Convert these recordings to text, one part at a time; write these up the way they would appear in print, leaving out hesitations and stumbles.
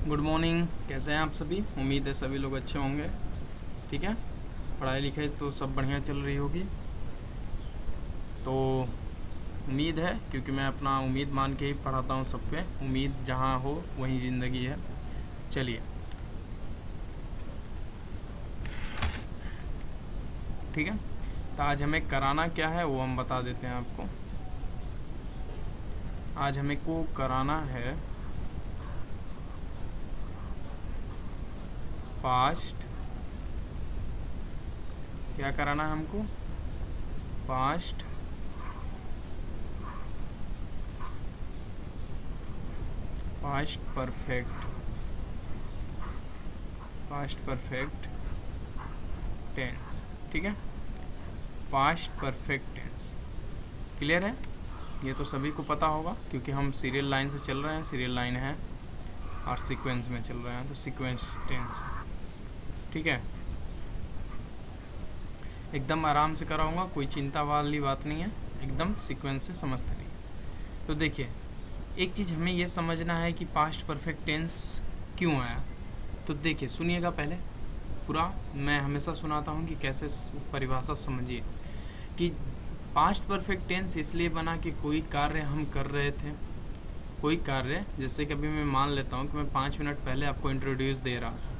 Good morning. कैसे हैं आप सभी? उम्मीद है सभी लोग अच्छे होंगे। ठीक है, पढ़ाई लिखाई तो सब बढ़िया चल रही होगी। तो उम्मीद है, क्योंकि मैं अपना उम्मीद मान के ही पढ़ाता हूँ सब पे। उम्मीद जहाँ हो वहीं ज़िंदगी है। चलिए, ठीक है। तो आज हमें कराना क्या है वो हम बता देते हैं आपको। आज हमें को कराना है पास्ट। क्या कराना है हमको? Past past perfect past perfect tense. ठीक है, पास्ट परफेक्ट टेंस। क्लियर है? ये तो सभी को पता होगा, क्योंकि हम सीरियल लाइन से चल रहे हैं। सीरियल लाइन है और सीक्वेंस में चल रहे हैं, तो सीक्वेंस टेंस। ठीक है, एकदम आराम से कराऊंगा, कोई चिंता वाली बात नहीं है। एकदम सीक्वेंस से समझते रहिए। तो देखिए, एक चीज़ हमें ये समझना है कि पास्ट परफेक्ट टेंस क्यों आया। तो देखिए, सुनिएगा पहले पूरा। मैं हमेशा सुनाता हूँ कि कैसे परिभाषा समझिए। कि पास्ट परफेक्ट टेंस इसलिए बना कि कोई कार्य हम कर रहे थे। कोई कार्य, जैसे कि अभी मैं मान लेता हूँ कि मैं 5 मिनट पहले आपको इंट्रोड्यूस दे रहा था,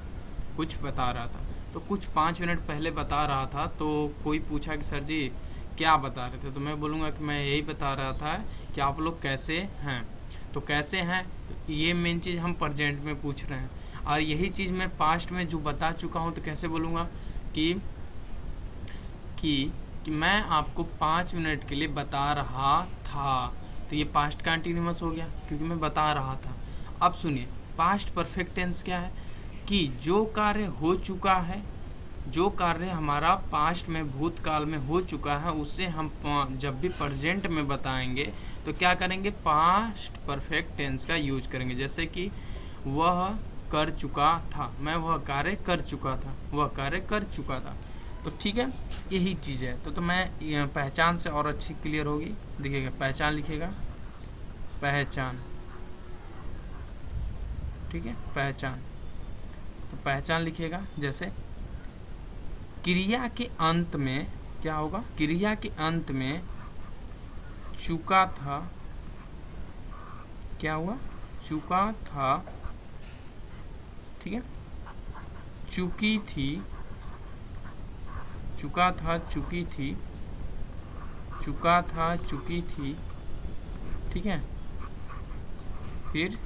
कुछ बता रहा था। तो कुछ 5 मिनट पहले बता रहा था, तो कोई पूछा कि सर जी क्या बता रहे थे, तो मैं बोलूँगा कि मैं यही बता रहा था कि आप लोग कैसे हैं। तो कैसे हैं, ये मेन चीज़ हम प्रेजेंट में पूछ रहे हैं। और यही चीज़ मैं पास्ट में जो बता चुका हूँ, तो कैसे बोलूँगा कि कि मैं आपको 5 मिनट के लिए बता रहा था। तो ये पास्ट कंटिन्यूअस हो गया, क्योंकि मैं बता रहा था। अब सुनिए, पास्ट परफेक्ट टेंस क्या है? कि जो कार्य हो चुका है, जो कार्य हमारा पास्ट में भूतकाल में हो चुका है, उसे हम जब भी प्रेजेंट में बताएंगे तो क्या करेंगे? पास्ट परफेक्ट टेंस का यूज करेंगे। जैसे कि वह कर चुका था, मैं वह कार्य कर चुका था, वह कार्य कर चुका था। तो ठीक है, यही चीज़ है। तो मैं पहचान से और अच्छी क्लियर होगी। देखिएगा, पहचान लिखेगा, पहचान। ठीक है, पहचान। तो पहचान लिखिएगा। जैसे क्रिया के अंत में क्या होगा? क्रिया के अंत में चुका था, क्या हुआ? चुका था। ठीक है, चुकी थी, चुका था, चुकी थी, चुका था, चुकी थी। ठीक है, फिर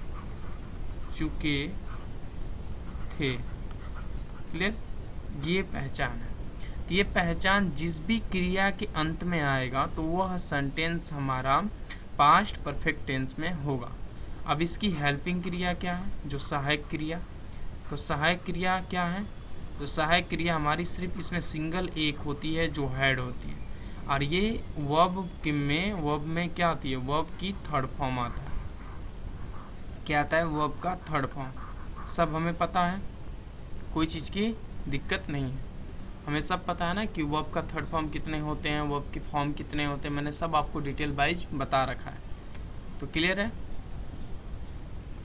चुके थे। क्लियर? ये पहचान है। तो ये पहचान जिस भी क्रिया के अंत में आएगा तो वह सेंटेंस हमारा पास्ट परफेक्ट टेंस में होगा। अब इसकी हेल्पिंग क्रिया क्या है? जो सहायक क्रिया। तो सहायक क्रिया क्या है? तो सहायक क्रिया हमारी सिर्फ इसमें सिंगल एक होती है, जो हेड होती है। और ये वर्ब में क्या आती है? वर्ब की थर्ड फॉर्म आता है। क्या आता है? वर्ब का थर्ड फॉर्म। सब हमें पता है, कोई चीज़ की दिक्कत नहीं है। हमें सब पता है ना कि वर्ब का थर्ड फॉर्म कितने होते हैं, वर्ब के फॉर्म कितने होते हैं। मैंने सब आपको डिटेल वाइज बता रखा है। तो क्लियर है?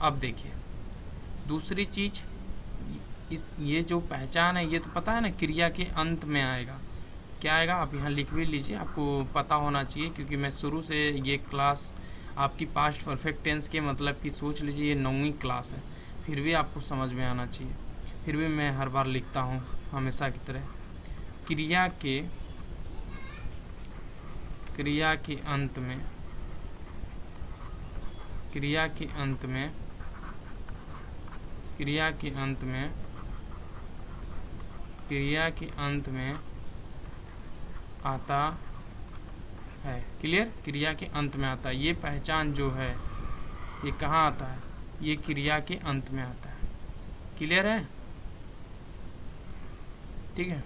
अब देखिए दूसरी चीज़, ये जो पहचान है, ये तो पता है ना क्रिया के अंत में आएगा। क्या आएगा? आप यहाँ लिख भी लीजिए, आपको पता होना चाहिए, क्योंकि मैं शुरू से ये क्लास आपकी पास्ट परफेक्ट टेंस के मतलब कि सोच लीजिए ये 9वीं क्लास है, फिर भी आपको समझ में आना चाहिए। फिर भी मैं हर बार लिखता हूँ हमेशा की तरह। क्रिया के अंत में, क्रिया के अंत में, क्रिया के अंत में, क्रिया के अंत में आता है। क्लियर? क्रिया के अंत में आता है। ये पहचान जो है ये कहाँ आता है? ये क्रिया के अंत में आता है। क्लियर है? ठीक है,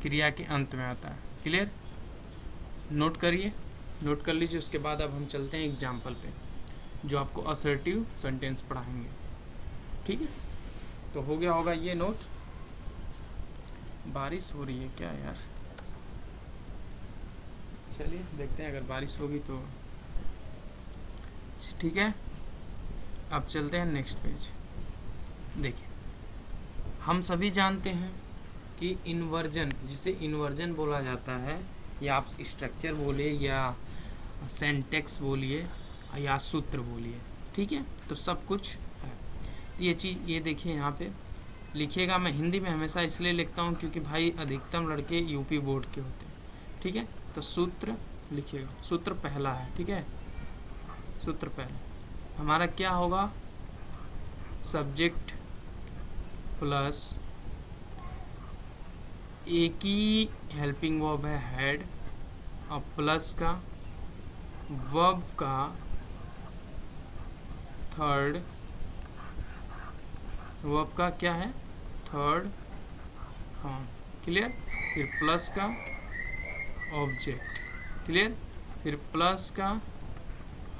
क्रिया के अंत में आता है। क्लियर? नोट करिए, नोट कर लीजिए। उसके बाद अब हम चलते हैं एग्जाम्पल पे, जो आपको असर्टिव सेंटेंस पढ़ाएंगे। ठीक है, तो हो गया होगा ये नोट। बारिश हो रही है क्या यार? चलिए देखते हैं, अगर बारिश होगी तो ठीक है। अब चलते हैं नेक्स्ट पेज। देखिए, हम सभी जानते हैं कि इन्वर्जन, जिसे इन्वर्जन बोला जाता है, या आप स्ट्रक्चर बोलिए या सेंटेक्स बोलिए या सूत्र बोलिए, ठीक है, तो सब कुछ है। तो ये चीज़, ये देखिए यहाँ पे लिखिएगा। मैं हिंदी में हमेशा इसलिए लिखता हूँ क्योंकि भाई अधिकतम लड़के यूपी बोर्ड के होते हैं, ठीक है। तो सूत्र लिखिएगा, सूत्र पहला है, ठीक है। सूत्र पहला हमारा क्या होगा, सब्जेक्ट प्लस एक ही हेल्पिंग वर्ब है हैड, और प्लस का वर्ब का थर्ड, वर्ब का क्या है, थर्ड फॉर्म, क्लियर। फिर प्लस का ऑब्जेक्ट, क्लियर। फिर प्लस का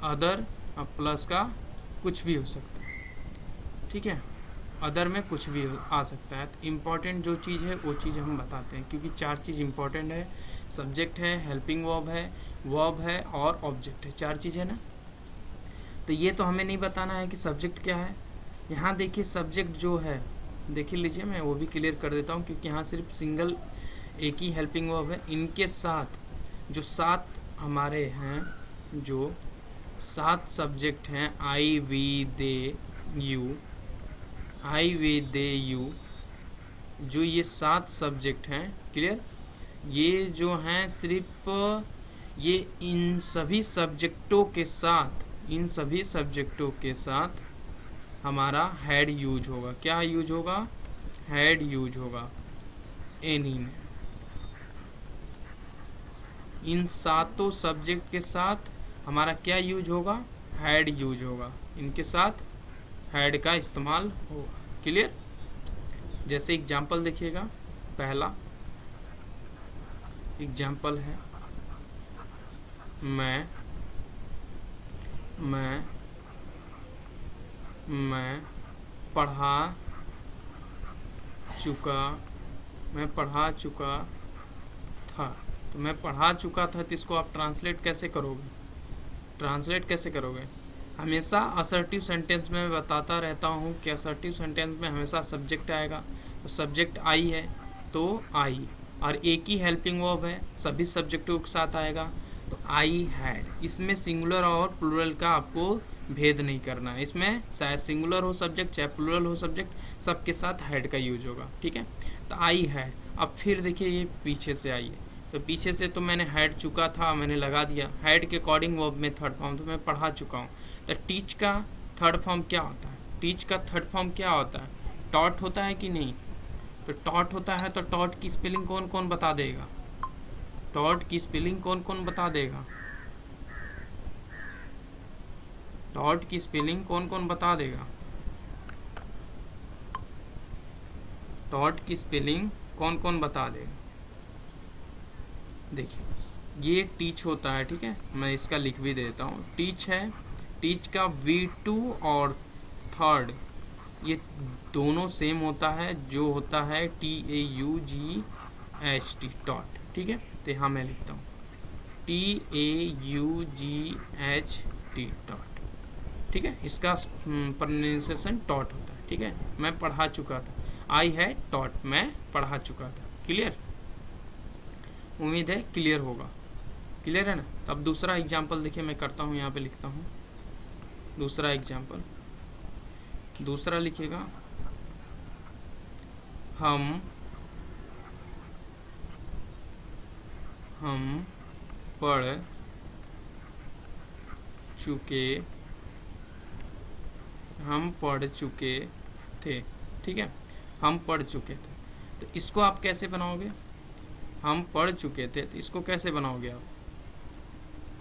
अदर, और प्लस का कुछ भी हो सकता है, ठीक है। अदर में कुछ भी आ सकता है। तो इम्पॉर्टेंट जो चीज़ है वो चीज़ हम बताते हैं, क्योंकि 4 चीज़ इम्पॉर्टेंट है। सब्जेक्ट है, हेल्पिंग वर्ब है और ऑब्जेक्ट है, 4 चीज़ है ना। तो ये तो हमें नहीं बताना है कि सब्जेक्ट क्या है। यहाँ देखिए सब्जेक्ट जो है, देखिए लीजिए, मैं वो भी क्लियर कर देता हूँ, क्योंकि यहाँ सिर्फ सिंगल एक ही हेल्पिंग वर्ब है। इनके साथ जो 7 हमारे हैं, जो 7 सब्जेक्ट हैं, आई वी दे यू, आई वे दे यू, जो ये 7 सब्जेक्ट हैं, क्लियर। ये जो हैं सिर्फ ये इन सभी सब्जेक्टों के साथ, इन सभी सब्जेक्टों के साथ हमारा हैड यूज होगा। क्या यूज होगा, हैड यूज होगा एनी में। इन 7 सब्जेक्ट के साथ हमारा क्या यूज होगा, हैड यूज होगा। इनके साथ हैड का इस्तेमाल होगा, क्लियर। जैसे एग्जाम्पल देखिएगा, पहला एग्जाम्पल है, मैं पढ़ा चुका था। तो मैं पढ़ा चुका था, तो इसको आप ट्रांसलेट कैसे करोगे, हमेशा असर्टिव सेंटेंस में मैं बताता रहता हूँ कि असर्टिव सेंटेंस में हमेशा सब्जेक्ट आएगा। तो सब्जेक्ट आई है तो आई, और एक ही हेल्पिंग वर्ब है, सभी सब्जेक्टों के साथ आएगा, तो आई हैड। इसमें सिंगुलर और प्लूरल का आपको भेद नहीं करना है। इसमें चाहे सिंगुलर हो सब्जेक्ट, चाहे प्लूरल हो सब्जेक्ट, सबके साथ हैड का यूज होगा, ठीक है। तो आई हैड। अब फिर देखिए, ये पीछे से आई है, तो पीछे से तो मैंने हैड चुका था, मैंने लगा दिया। हैड के अकॉर्डिंग वर्ब में थर्ड फॉर्म, तो मैं पढ़ा चुका हूँ। तो टीच का थर्ड फॉर्म क्या होता है, टीच का थर्ड फॉर्म क्या होता है, टॉट होता है कि नहीं। तो टॉट होता है, तो टॉट की स्पेलिंग कौन कौन बता देगा, टॉट की स्पेलिंग कौन कौन बता देगा, टॉट की स्पेलिंग कौन कौन बता देगा, टॉट की स्पेलिंग कौन कौन बता देगा। देखिए, ये टीच होता है, ठीक है, मैं इसका लिख भी देता हूँ। टीच है, टीच का V2 और थर्ड ये दोनों सेम होता है, जो होता है TAUGHT, टॉट, ठीक है। तो यहाँ मैं लिखता हूँ TAUGHT, टॉट, ठीक है। इसका प्रोनाउंसिएशन टॉट होता है, ठीक है। मैं पढ़ा चुका था, आई है टॉट, मैं पढ़ा चुका था, क्लियर। उम्मीद है क्लियर होगा, क्लियर है ना। अब दूसरा एग्जाम्पल देखिए, मैं करता हूँ, यहाँ पे लिखता हूँ दूसरा एग्जाम्पल। दूसरा लिखिएगा, हम पढ़ चुके थे, ठीक है, हम पढ़ चुके थे। तो इसको आप कैसे बनाओगे, हम पढ़ चुके थे, तो इसको कैसे बनाओगे आप,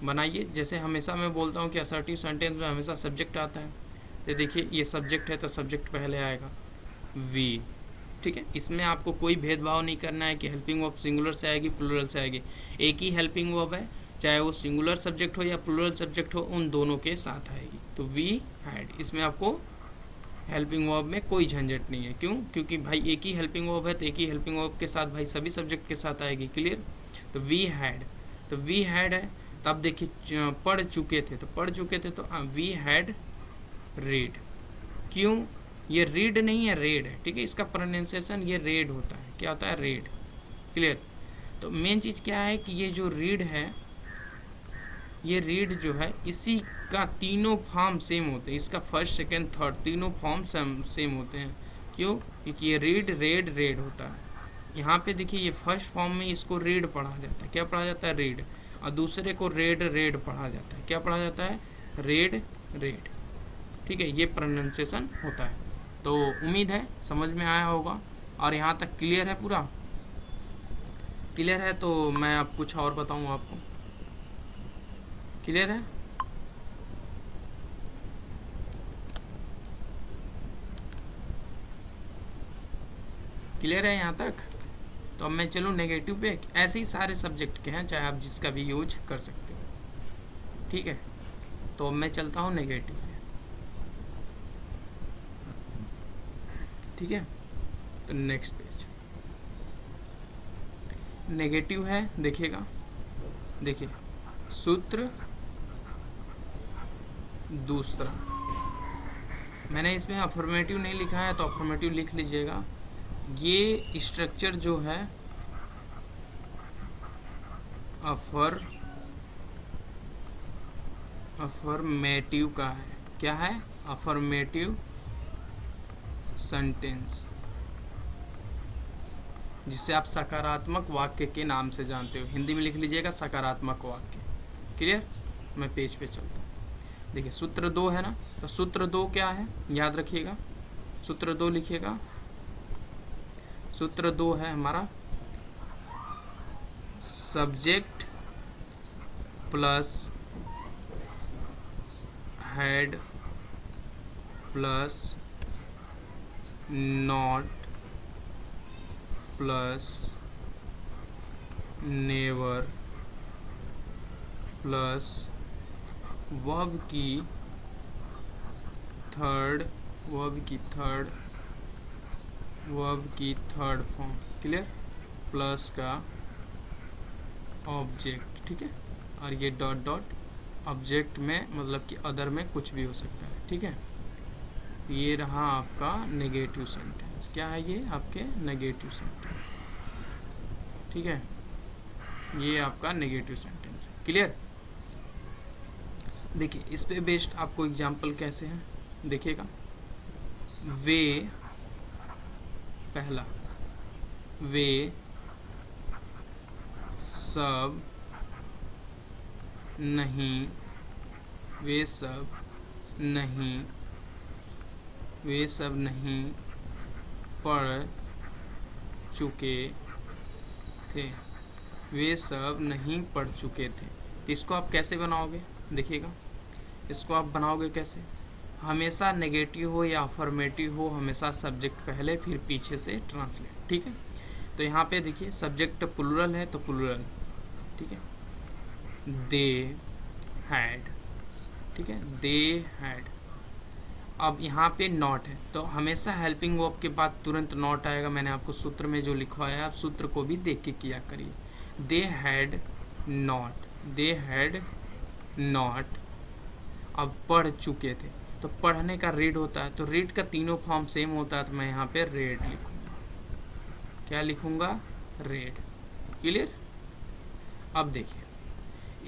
बनाइए। जैसे हमेशा मैं बोलता हूँ कि असर्टिव सेंटेंस में हमेशा सब्जेक्ट आता है। तो देखिए, ये सब्जेक्ट है, तो सब्जेक्ट पहले आएगा वी, ठीक है। इसमें आपको कोई भेदभाव नहीं करना है कि हेल्पिंग वर्ब सिंगुलर से आएगी प्लूरल से आएगी। एक ही हेल्पिंग वर्ब है, चाहे वो सिंगुलर सब्जेक्ट हो या प्लूरल सब्जेक्ट हो, उन दोनों के साथ आएगी। तो वी हैड, इसमें आपको हेल्पिंग वर्ब में कोई झंझट नहीं है। क्यों, क्योंकि भाई एक ही हेल्पिंग वर्ब है, तो एक ही हेल्पिंग वर्ब के साथ भाई सभी सब्जेक्ट के साथ आएगी, क्लियर। तो वी हैड, तो वी हैड है। तब देखिए, पढ़ चुके थे, तो पढ़ चुके थे, तो वी हैड रेड। क्यों? ये रीड नहीं है, रेड है, ठीक है। इसका प्रोनाउंसिएशन ये रेड होता है। क्या होता है? रेड। क्लियर? तो मेन चीज़ क्या है कि ये जो रीड है, ये रीड जो है इसी का तीनों फॉर्म सेम होते हैं। इसका फर्स्ट सेकंड थर्ड तीनों फॉर्म सेम होते हैं। क्यों? क्योंकि ये रीड रेड रेड होता है। यहाँ पे देखिए ये फर्स्ट फॉर्म में इसको रेड पढ़ा जाता है। क्या पढ़ा जाता है? रेड। और दूसरे को रेड रेड पढ़ा जाता है। क्या पढ़ा जाता है? Red red. ठीक है, ये प्रोनाउंसिएशन होता है। तो उम्मीद है समझ में आया होगा। और यहाँ तक क्लियर है? पूरा क्लियर है? तो मैं अब कुछ और बताऊँ आपको। क्लियर है? क्लियर है यहाँ तक? तो अब मैं चलूँ नेगेटिव पे। ऐसे ही सारे सब्जेक्ट के हैं, चाहे आप जिसका भी यूज कर सकते हो। ठीक है, तो अब मैं चलता हूँ नेगेटिव पे। ठीक है, तो नेक्स्ट पेज नेगेटिव है। देखिएगा, देखिए सूत्र दूसरा। मैंने इसमें अफर्मेटिव नहीं लिखा है, तो अफर्मेटिव लिख लीजिएगा। ये स्ट्रक्चर जो है अफर्मेटिव का है। क्या है? अफर्मेटिव सेंटेंस, जिसे आप सकारात्मक वाक्य के नाम से जानते हो। हिंदी में लिख लीजिएगा सकारात्मक वाक्य। क्लियर? मैं पेज पे चलता हूँ। देखिए सूत्र 2 है ना, तो सूत्र 2 क्या है? याद रखिएगा, सूत्र 2 लिखिएगा। सूत्र 2 है हमारा subject plus head plus not plus never plus verb की थर्ड फॉर्म। क्लियर? प्लस का ऑब्जेक्ट। ठीक है, और ये डॉट डॉट ऑब्जेक्ट में मतलब कि अदर में कुछ भी हो सकता है। ठीक है, ये रहा आपका नेगेटिव सेंटेंस। क्या है ये? आपके नेगेटिव सेंटेंस। ठीक है, ये आपका नेगेटिव सेंटेंस है। क्लियर? देखिए इस पे बेस्ड आपको एग्जाम्पल कैसे हैं देखिएगा। वे, पहला, वे सब नहीं, वे सब नहीं, वे सब नहीं पढ़ चुके थे। वे सब नहीं पढ़ चुके थे। तो इसको आप कैसे बनाओगे? देखिएगा, इसको आप बनाओगे कैसे? हमेशा नेगेटिव हो या अफर्मेटिव हो, हमेशा सब्जेक्ट पहले फिर पीछे से ट्रांसलेट। ठीक है, तो यहाँ पे देखिए सब्जेक्ट प्लूरल है तो प्लूरल। ठीक है, दे हैड। ठीक है, दे हैड। अब यहाँ पे नॉट है, तो हमेशा हेल्पिंग वर्ब के बाद तुरंत नॉट आएगा। मैंने आपको सूत्र में जो लिखवाया है, आप सूत्र को भी देख के किया करिए। They had not, they had not. अब पढ़ चुके थे, तो पढ़ने का रीड होता है, तो रीड का तीनों फॉर्म सेम होता है, तो मैं यहाँ पे रेड लिखूंगा। क्या लिखूंगा? रेड। क्लियर? अब देखिए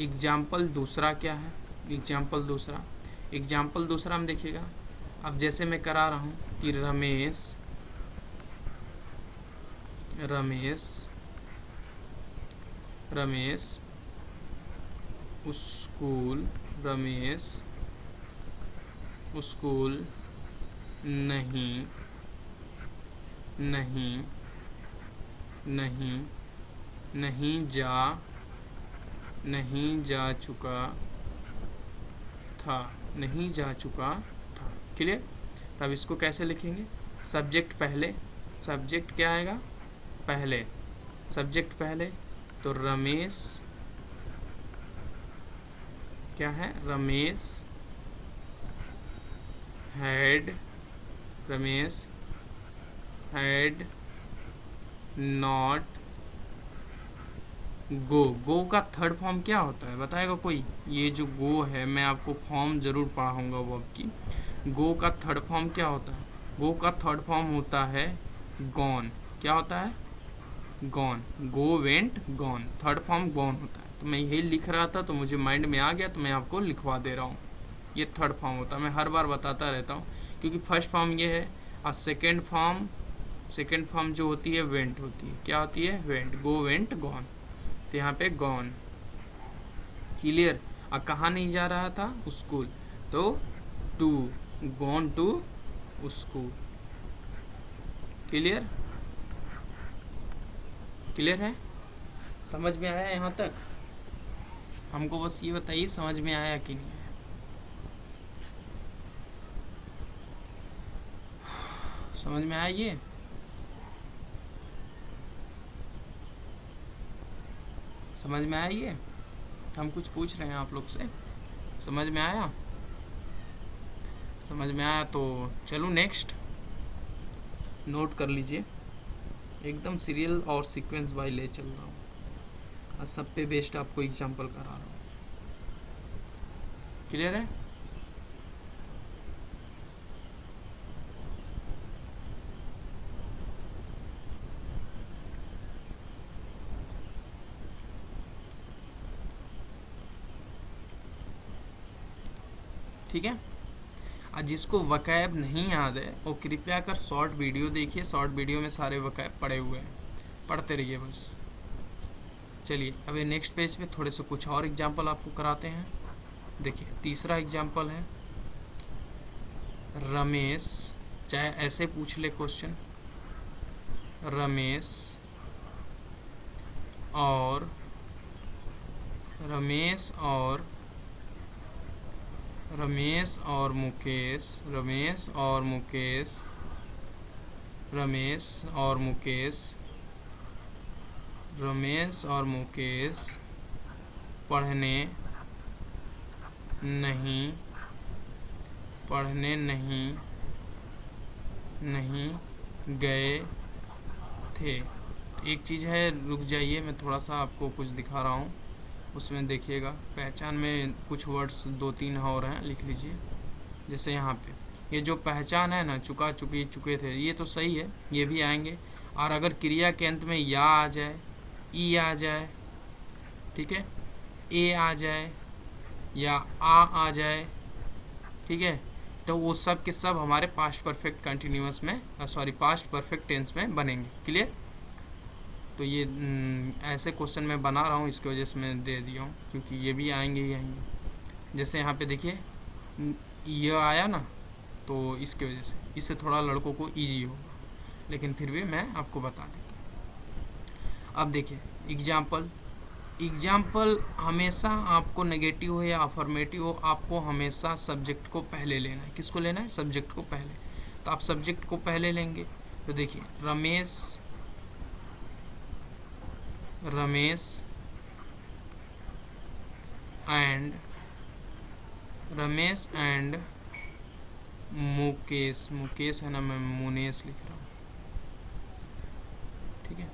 एग्जाम्पल दूसरा क्या है। एग्जाम्पल दूसरा हम देखिएगा। अब जैसे मैं करा रहा हूँ कि रमेश स्कूल नहीं जा चुका था। क्लियर? तब इसको कैसे लिखेंगे? सब्जेक्ट पहले, सब्जेक्ट क्या आएगा? पहले, सब्जेक्ट पहले, तो रमेश क्या है? रमेश हैड नॉट गो, गो का थर्ड फॉर्म क्या होता है बताएगा कोई? ये जो गो है मैं आपको फॉर्म जरूर पढ़ाऊंगा वर्ब की। गो का थर्ड फॉर्म क्या होता है? गो का थर्ड फॉर्म होता है गॉन। क्या होता है? Gone. Go went gone, third form gone होता है। तो मैं यही लिख रहा था तो मुझे माइंड में आ गया तो मैं आपको लिखवा दे रहा हूँ। ये थर्ड फॉर्म होता है, मैं हर बार बताता रहता हूँ क्योंकि फर्स्ट फॉर्म ये है और सेकेंड फॉर्म जो होती है वेंट होती है। क्या होती है? वेंट। गो वेंट गॉन, तो यहाँ पे गॉन। क्लियर? अब कहाँ नहीं जा रहा था? स्कूल, तो to, gone to school. Clear? Clear है? समझ में आया यहाँ तक? हमको बस ये बताइए समझ में आया कि नहीं आया। समझ में आया ये? समझ में आया ये? हम कुछ पूछ रहे हैं आप लोग से, समझ में आया? समझ में आया तो चलो नेक्स्ट नोट कर लीजिए। एकदम सीरियल और सीक्वेंस बाय ले चल रहा हूँ और सब पे बेस्ड आपको एग्जांपल करा रहा हूँ। क्लियर है? ठीक है। और जिसको वकैब नहीं याद है वो कृपया कर शॉर्ट वीडियो देखिए, शॉर्ट वीडियो में सारे वकैब पड़े हुए हैं, पढ़ते रहिए बस। चलिए अभी नेक्स्ट पेज पे थोड़े से कुछ और एग्जांपल आपको कराते हैं। देखिए तीसरा एग्जांपल है रमेश, चाहे ऐसे पूछ ले क्वेश्चन, रमेश और मुकेश, रमेश और मुकेश पढ़ने नहीं गए थे। एक चीज़ है, रुक जाइए मैं थोड़ा सा आपको कुछ दिखा रहा हूँ, उसमें देखिएगा। पहचान में कुछ वर्ड्स 2-3 और हैं, लिख लीजिए। जैसे यहाँ पे ये जो पहचान है ना, चुका, चुकी, चुके थे, ये तो सही है, ये भी आएंगे। और अगर क्रिया के अंत में या आ जाए, ई आ जाए, ठीक है, ए आ जाए या आ जाए, ठीक है, तो वो सब के सब हमारे पास्ट परफेक्ट कंटिन्यूअस में, पास्ट परफेक्ट टेंस में बनेंगे। क्लियर? तो ये ऐसे क्वेश्चन मैं बना रहा हूँ, इसकी वजह से मैं दे दिया हूँ क्योंकि ये भी आएंगे ही आएंगे। जैसे यहाँ पे देखिए ये आया ना, तो इसकी वजह से इससे थोड़ा लड़कों को इजी होगा, लेकिन फिर भी मैं आपको बता देता। अब देखिए एग्जाम्पल हमेशा आपको नेगेटिव हो या अफर्मेटिव हो, आपको हमेशा सब्जेक्ट को पहले लेना है। किसको लेना है? सब्जेक्ट को पहले। तो आप सब्जेक्ट को पहले लेंगे। तो देखिए रमेश एंड मुकेश है ना, मैं मुनेश लिख रहा हूँ, ठीक है,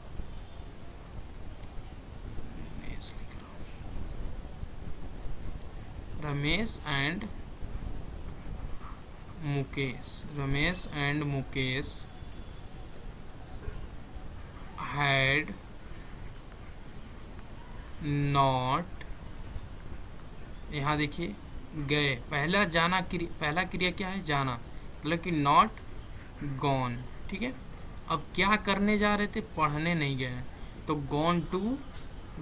मुनेश लिख रहा हूँ। Ramesh and Mukesh had not, यहाँ देखिए गए, पहला क्रिया क्या है? जाना, मतलब कि नॉट गॉन, ठीक है। अब क्या करने जा रहे थे? पढ़ने नहीं गए, तो गॉन टू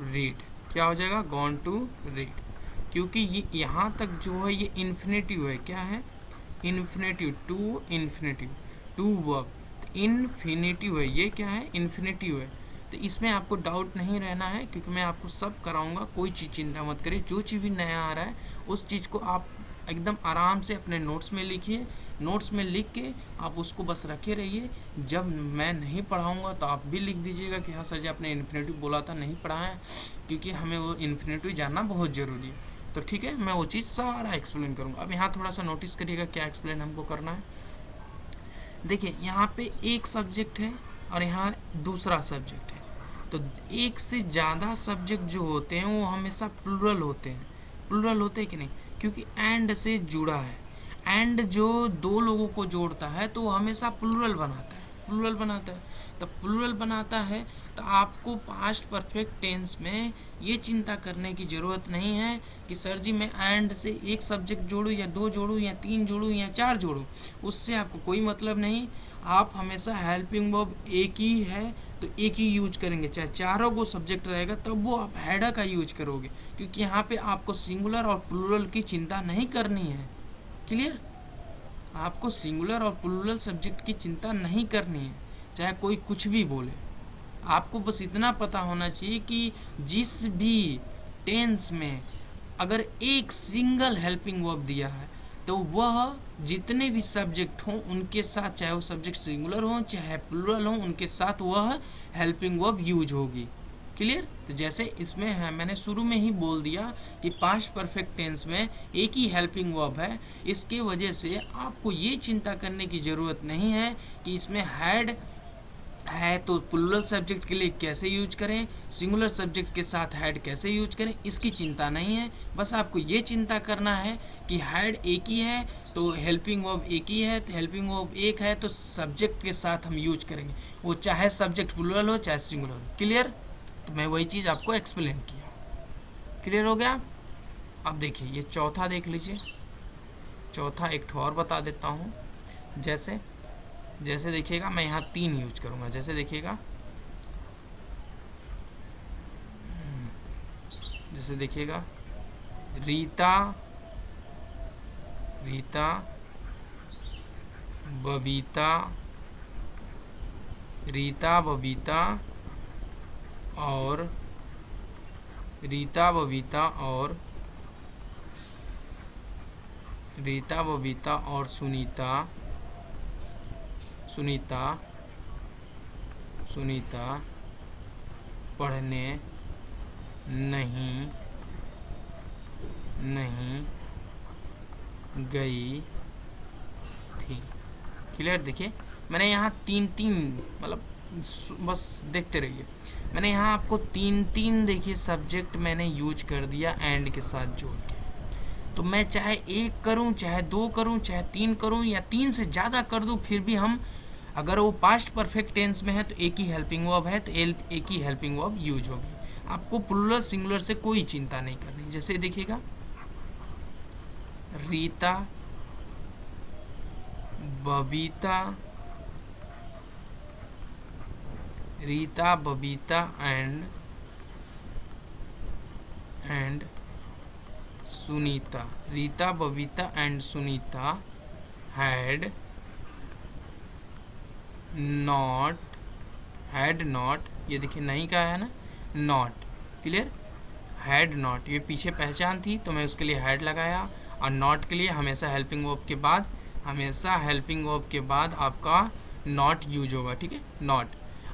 रीड। क्या हो जाएगा? गॉन टू रीड, क्योंकि ये यहाँ तक जो है ये इन्फिनेटिव है। क्या है? इन्फिनेटिव, टू वर्ब, इन्फिनेटिव है। ये क्या है? इन्फिनेटिव है। तो इसमें आपको डाउट नहीं रहना है क्योंकि मैं आपको सब कराऊंगा, कोई चीज़ चिंता मत करिए। जो चीज़ भी नया आ रहा है उस चीज़ को आप एकदम आराम से अपने नोट्स में लिखिए, नोट्स में लिख के आप उसको बस रखे रहिए। जब मैं नहीं पढ़ाऊंगा तो आप भी लिख दीजिएगा कि हाँ सर जी आपने इन्फिनेटिव बोला था, नहीं पढ़ा है, क्योंकि हमें वो इन्फिनेटिव जानना बहुत ज़रूरी है। तो ठीक है, मैं वो चीज़ सारा एक्सप्लेन करूँगा। अब यहाँ थोड़ा सा नोटिस करिएगा क्या एक्सप्लेन हमको करना है। देखिए यहाँ पे एक सब्जेक्ट है और यहाँ दूसरा सब्जेक्ट है, तो एक से ज़्यादा सब्जेक्ट जो होते हैं वो हमेशा प्लूरल होते हैं। प्लूरल होते हैं कि नहीं, क्योंकि एंड से जुड़ा है। एंड जो दो लोगों को जोड़ता है तो वो हमेशा प्लूरल बनाता है, प्लूरल बनाता है। तो प्लूरल बनाता है तो आपको पास्ट परफेक्ट टेंस में ये चिंता करने की ज़रूरत नहीं है कि सर जी मैं एंड से एक सब्जेक्ट जोड़ूँ या दो जोड़ूँ या तीन जोड़ूँ या चार जोड़ूँ, उससे आपको कोई मतलब नहीं। आप हमेशा हेल्पिंग वर्ब एक ही है तो एक ही यूज करेंगे, चाहे चारों को सब्जेक्ट रहेगा तब वो आप हैड का यूज करोगे, क्योंकि यहाँ पे आपको सिंगुलर और प्लूरल की चिंता नहीं करनी है। क्लियर? आपको सिंगुलर और प्लूरल सब्जेक्ट की चिंता नहीं करनी है, चाहे कोई कुछ भी बोले। आपको बस इतना पता होना चाहिए कि जिस भी टेंस में अगर एक सिंगल हेल्पिंग वर्ब दिया है तो वह जितने भी सब्जेक्ट हों उनके साथ, चाहे वो सब्जेक्ट सिंगुलर हो चाहे प्लूरल हो, उनके साथ वह हेल्पिंग वर्ब यूज होगी। क्लियर? तो जैसे इसमें है, मैंने शुरू में ही बोल दिया कि पास्ट परफेक्ट टेंस में एक ही हेल्पिंग वर्ब है, इसके वजह से आपको ये चिंता करने की ज़रूरत नहीं है कि इसमें हैड है तो प्लूरल सब्जेक्ट के लिए कैसे यूज करें, सिंगुलर सब्जेक्ट के साथ हैड कैसे यूज करें, इसकी चिंता नहीं है। बस आपको ये चिंता करना है कि हैड एक ही है तो हेल्पिंग वर्ब एक ही है, तो हेल्पिंग वर्ब एक है तो सब्जेक्ट के साथ हम यूज करेंगे, वो चाहे सब्जेक्ट प्लूरल हो चाहे सिंगुलर हो। क्लियर? तो मैं वही चीज़ आपको एक्सप्लेन किया। क्लियर हो गया? अब देखिए ये चौथा देख लीजिए। चौथा एक ठो और बता देता हूँ। जैसे जैसे देखिएगा, मैं यहाँ 3 यूज करूँगा। जैसे देखिएगा, जैसे देखिएगा रीता, रीता, बबीता, रीता बबीता और रीता बबीता और रीता बबीता और सुनीता, सुनीता, सुनीता पढ़ने नहीं गई थी। क्लियर? देखिए मैंने यहाँ 3 मतलब बस देखते रहिए, मैंने यहाँ आपको 3 देखिए सब्जेक्ट मैंने यूज कर दिया एंड के साथ जोड़ के। तो मैं चाहे 1 करूँ चाहे 2 करूँ चाहे 3 करूँ या 3 से ज़्यादा कर दूँ, फिर भी हम अगर वो पास्ट परफेक्ट टेंस में है तो एक ही हेल्पिंग वर्ब है तो एक ही हेल्पिंग वर्ब यूज होगी। आपको प्लूरल सिंगुलर से कोई चिंता नहीं करनी। जैसे देखिएगा Rita, Babita, Rita Babita and Sunita, Rita Babita and Sunita had not, ये देखिए नहीं का है ना, नॉट। क्लियर? हैड नॉट, ये पीछे पहचान थी तो मैं उसके लिए हैड लगाया, और नॉट के लिए हमेशा हेल्पिंग वर्ब के बाद, हमेशा हेल्पिंग वर्ब के बाद आपका नॉट यूज होगा। ठीक है? नॉट।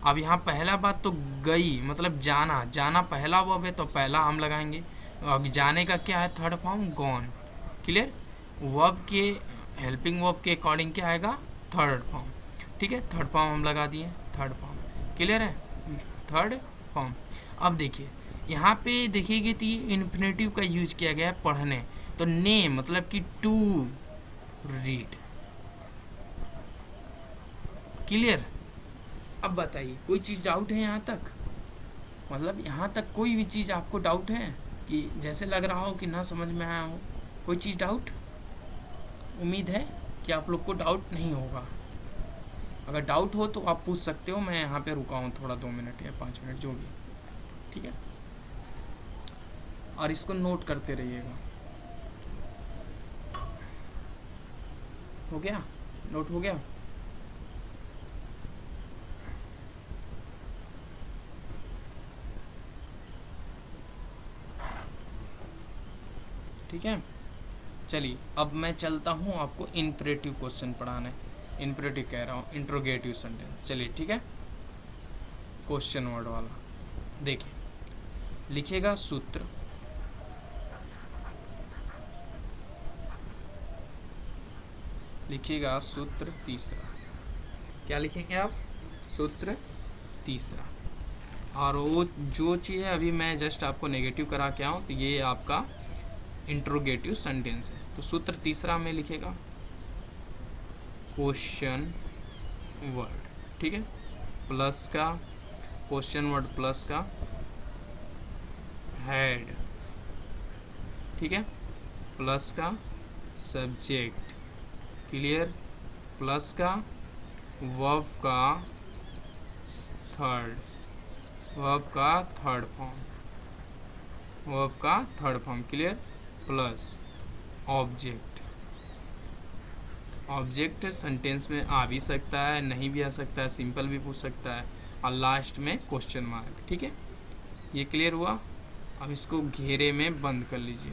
अब यहाँ पहला बात तो गई मतलब जाना, जाना पहला वर्ब है तो पहला हम लगाएंगे। अब जाने का क्या है? Third form gone. Clear? Verb के हेल्पिंग वर्ब के अकॉर्डिंग क्या आएगा? Third form. ठीक है? थर्ड फॉर्म हम लगा दिए, थर्ड फॉर्म। क्लियर है? Third form. अब देखिए यहाँ पे देखिएगा तो ये इन्फिनेटिव का यूज किया गया है पढ़ने, तो ने मतलब कि टू रीड। क्लियर? अब बताइए कोई चीज़ डाउट है यहाँ तक? मतलब यहाँ तक कोई भी चीज़ आपको डाउट है कि जैसे लग रहा हो कि ना समझ में आया हो? कोई चीज़ डाउट? उम्मीद है कि आप लोग को डाउट नहीं होगा। अगर डाउट हो तो आप पूछ सकते हो, मैं यहाँ पे रुका हूँ थोड़ा 2 मिनट या 5 मिनट जो भी। ठीक है? और इसको नोट करते रहिएगा। हो गया? नोट हो गया? ठीक है? चलिए अब मैं चलता हूँ आपको इम्परेटिव क्वेश्चन पढ़ाने। इम्परेटिव कह रहा हूँ, इंट्रोगेटिव सेंटेंस। चलिए ठीक है? क्वेश्चन वर्ड वाला देखिए, लिखेगा सूत्र, लिखिएगा सूत्र तीसरा। क्या लिखेंगे आप? सूत्र तीसरा। और वो जो चीज़ है अभी मैं जस्ट आपको नेगेटिव करा के आऊँ, तो ये आपका इंट्रोगेटिव सेंटेंस है। तो सूत्र तीसरा में लिखेगा क्वेश्चन वर्ड, ठीक है, प्लस का क्वेश्चन वर्ड प्लस का हेड, ठीक है, प्लस का सब्जेक्ट, क्लियर, प्लस का वर्ब का थर्ड, वर्ब का थर्ड फॉर्म, वर्ब का third form, clear, plus object. Object sentence में आ भी सकता है, नहीं भी आ सकता है, सिंपल भी पूछ सकता है, और लास्ट में क्वेश्चन मार्क, ठीक है। ये क्लियर हुआ। अब इसको घेरे में बंद कर लीजिए,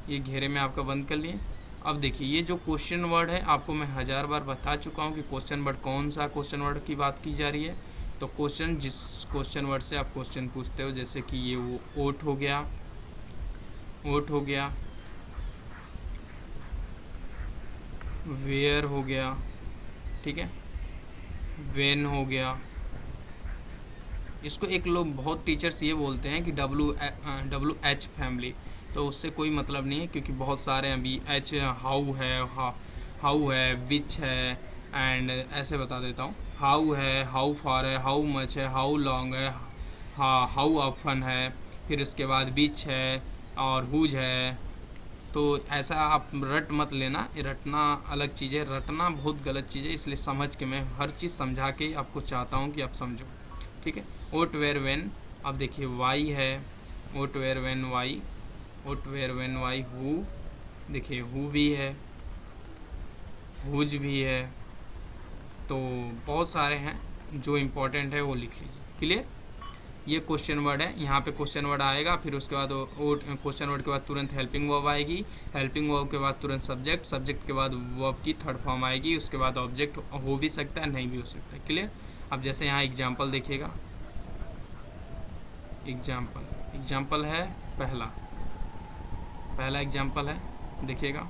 ये घेरे में आपका बंद कर लिए। अब देखिए ये जो क्वेश्चन वर्ड है, आपको मैं 1000 बार बता चुका हूँ कि क्वेश्चन वर्ड कौन सा क्वेश्चन वर्ड की बात की जा रही है। तो क्वेश्चन, जिस क्वेश्चन वर्ड से आप क्वेश्चन पूछते हो, जैसे कि ये वो ओट हो गया, ओट हो गया, वेयर हो गया, ठीक है, वेन हो गया। इसको एक लोग बहुत टीचर्स ये बोलते हैं कि WH फैमिली, तो उससे कोई मतलब नहीं है, क्योंकि बहुत सारे अभी एच, हाउ है, हाउ है, विच है, एंड ऐसे बता देता हूँ, हाउ है, हाउ फार है, हाउ मच है, हाउ लॉन्ग है, हाउ ऑफन है, फिर इसके बाद विच है और हुज है। तो ऐसा आप रट मत लेना, ये रटना अलग चीज़ है, रटना बहुत गलत चीज़ है, इसलिए समझ के मैं हर चीज़ समझा के आपको चाहता हूँ कि आप समझो, ठीक है। ओट वेयर वेन, अब देखिए वाई है, what where when why, what where when why, who, देखिए हु भी है, हुज भी है, तो बहुत सारे हैं, जो इम्पोर्टेंट है वो लिख लीजिए, क्लियर। ये क्वेश्चन वर्ड है, यहाँ पे क्वेश्चन वर्ड आएगा, फिर उसके बाद क्वेश्चन वर्ड के बाद तुरंत हेल्पिंग वर्ब आएगी, हेल्पिंग वर्ब के बाद तुरंत सब्जेक्ट, सब्जेक्ट के बाद वर्ब की थर्ड फॉर्म आएगी, उसके बाद ऑब्जेक्ट हो भी सकता है, नहीं भी हो सकता है, क्लियर। अब जैसे यहाँ एग्जाम्पल देखिएगा, एग्जाम्पल है पहला, पहला एग्जाम्पल है, देखिएगा,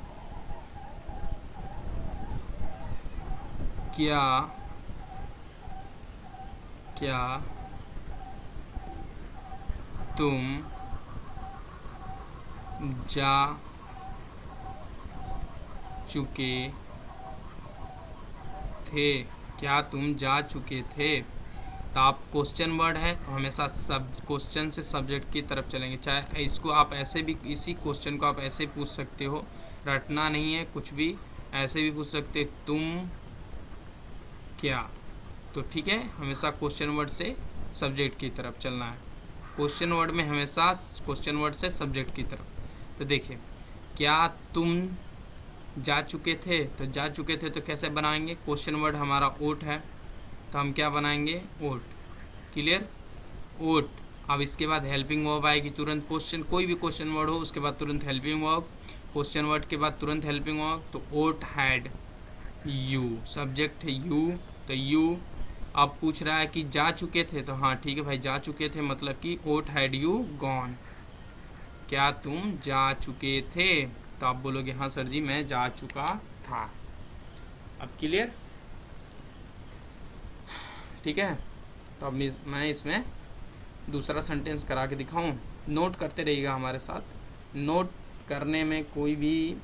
क्या क्या तुम जा चुके थे, क्या तुम जा चुके थे। तो आप क्वेश्चन वर्ड है तो हमेशा सब क्वेश्चन से सब्जेक्ट की तरफ चलेंगे, चाहे इसको आप ऐसे भी, इसी क्वेश्चन को आप ऐसे पूछ सकते हो, रटना नहीं है कुछ भी, ऐसे भी पूछ सकते, तुम क्या, तो ठीक है, हमेशा क्वेश्चन वर्ड से सब्जेक्ट की तरफ चलना है, क्वेश्चन वर्ड में हमेशा क्वेश्चन वर्ड से सब्जेक्ट की तरफ। तो देखिए, क्या तुम जा चुके थे, तो जा चुके थे तो कैसे बनाएंगे, क्वेश्चन वर्ड हमारा ओट है, तो हम क्या बनाएंगे, ओट, क्लियर, ओट। अब इसके बाद हेल्पिंग वर्ब आएगी तुरंत, क्वेश्चन कोई भी क्वेश्चन वर्ड हो उसके बाद तुरंत हेल्पिंग वर्ब, क्वेश्चन वर्ड के बाद तुरंत हेल्पिंग वर्ब, तो ओट हैड यू, सब्जेक्ट है यू, तो यू। अब पूछ रहा है कि जा चुके थे, तो हाँ ठीक है भाई, जा चुके थे मतलब कि ओट हैड यू गॉन, क्या तुम जा चुके थे, तो आप बोलोगे हाँ सर जी मैं जा चुका था। अब क्लियर, ठीक है। तो अब मैं इसमें दूसरा सेंटेंस करा के दिखाऊं, नोट करते रहिएगा हमारे साथ। नोट करने में कोई भी,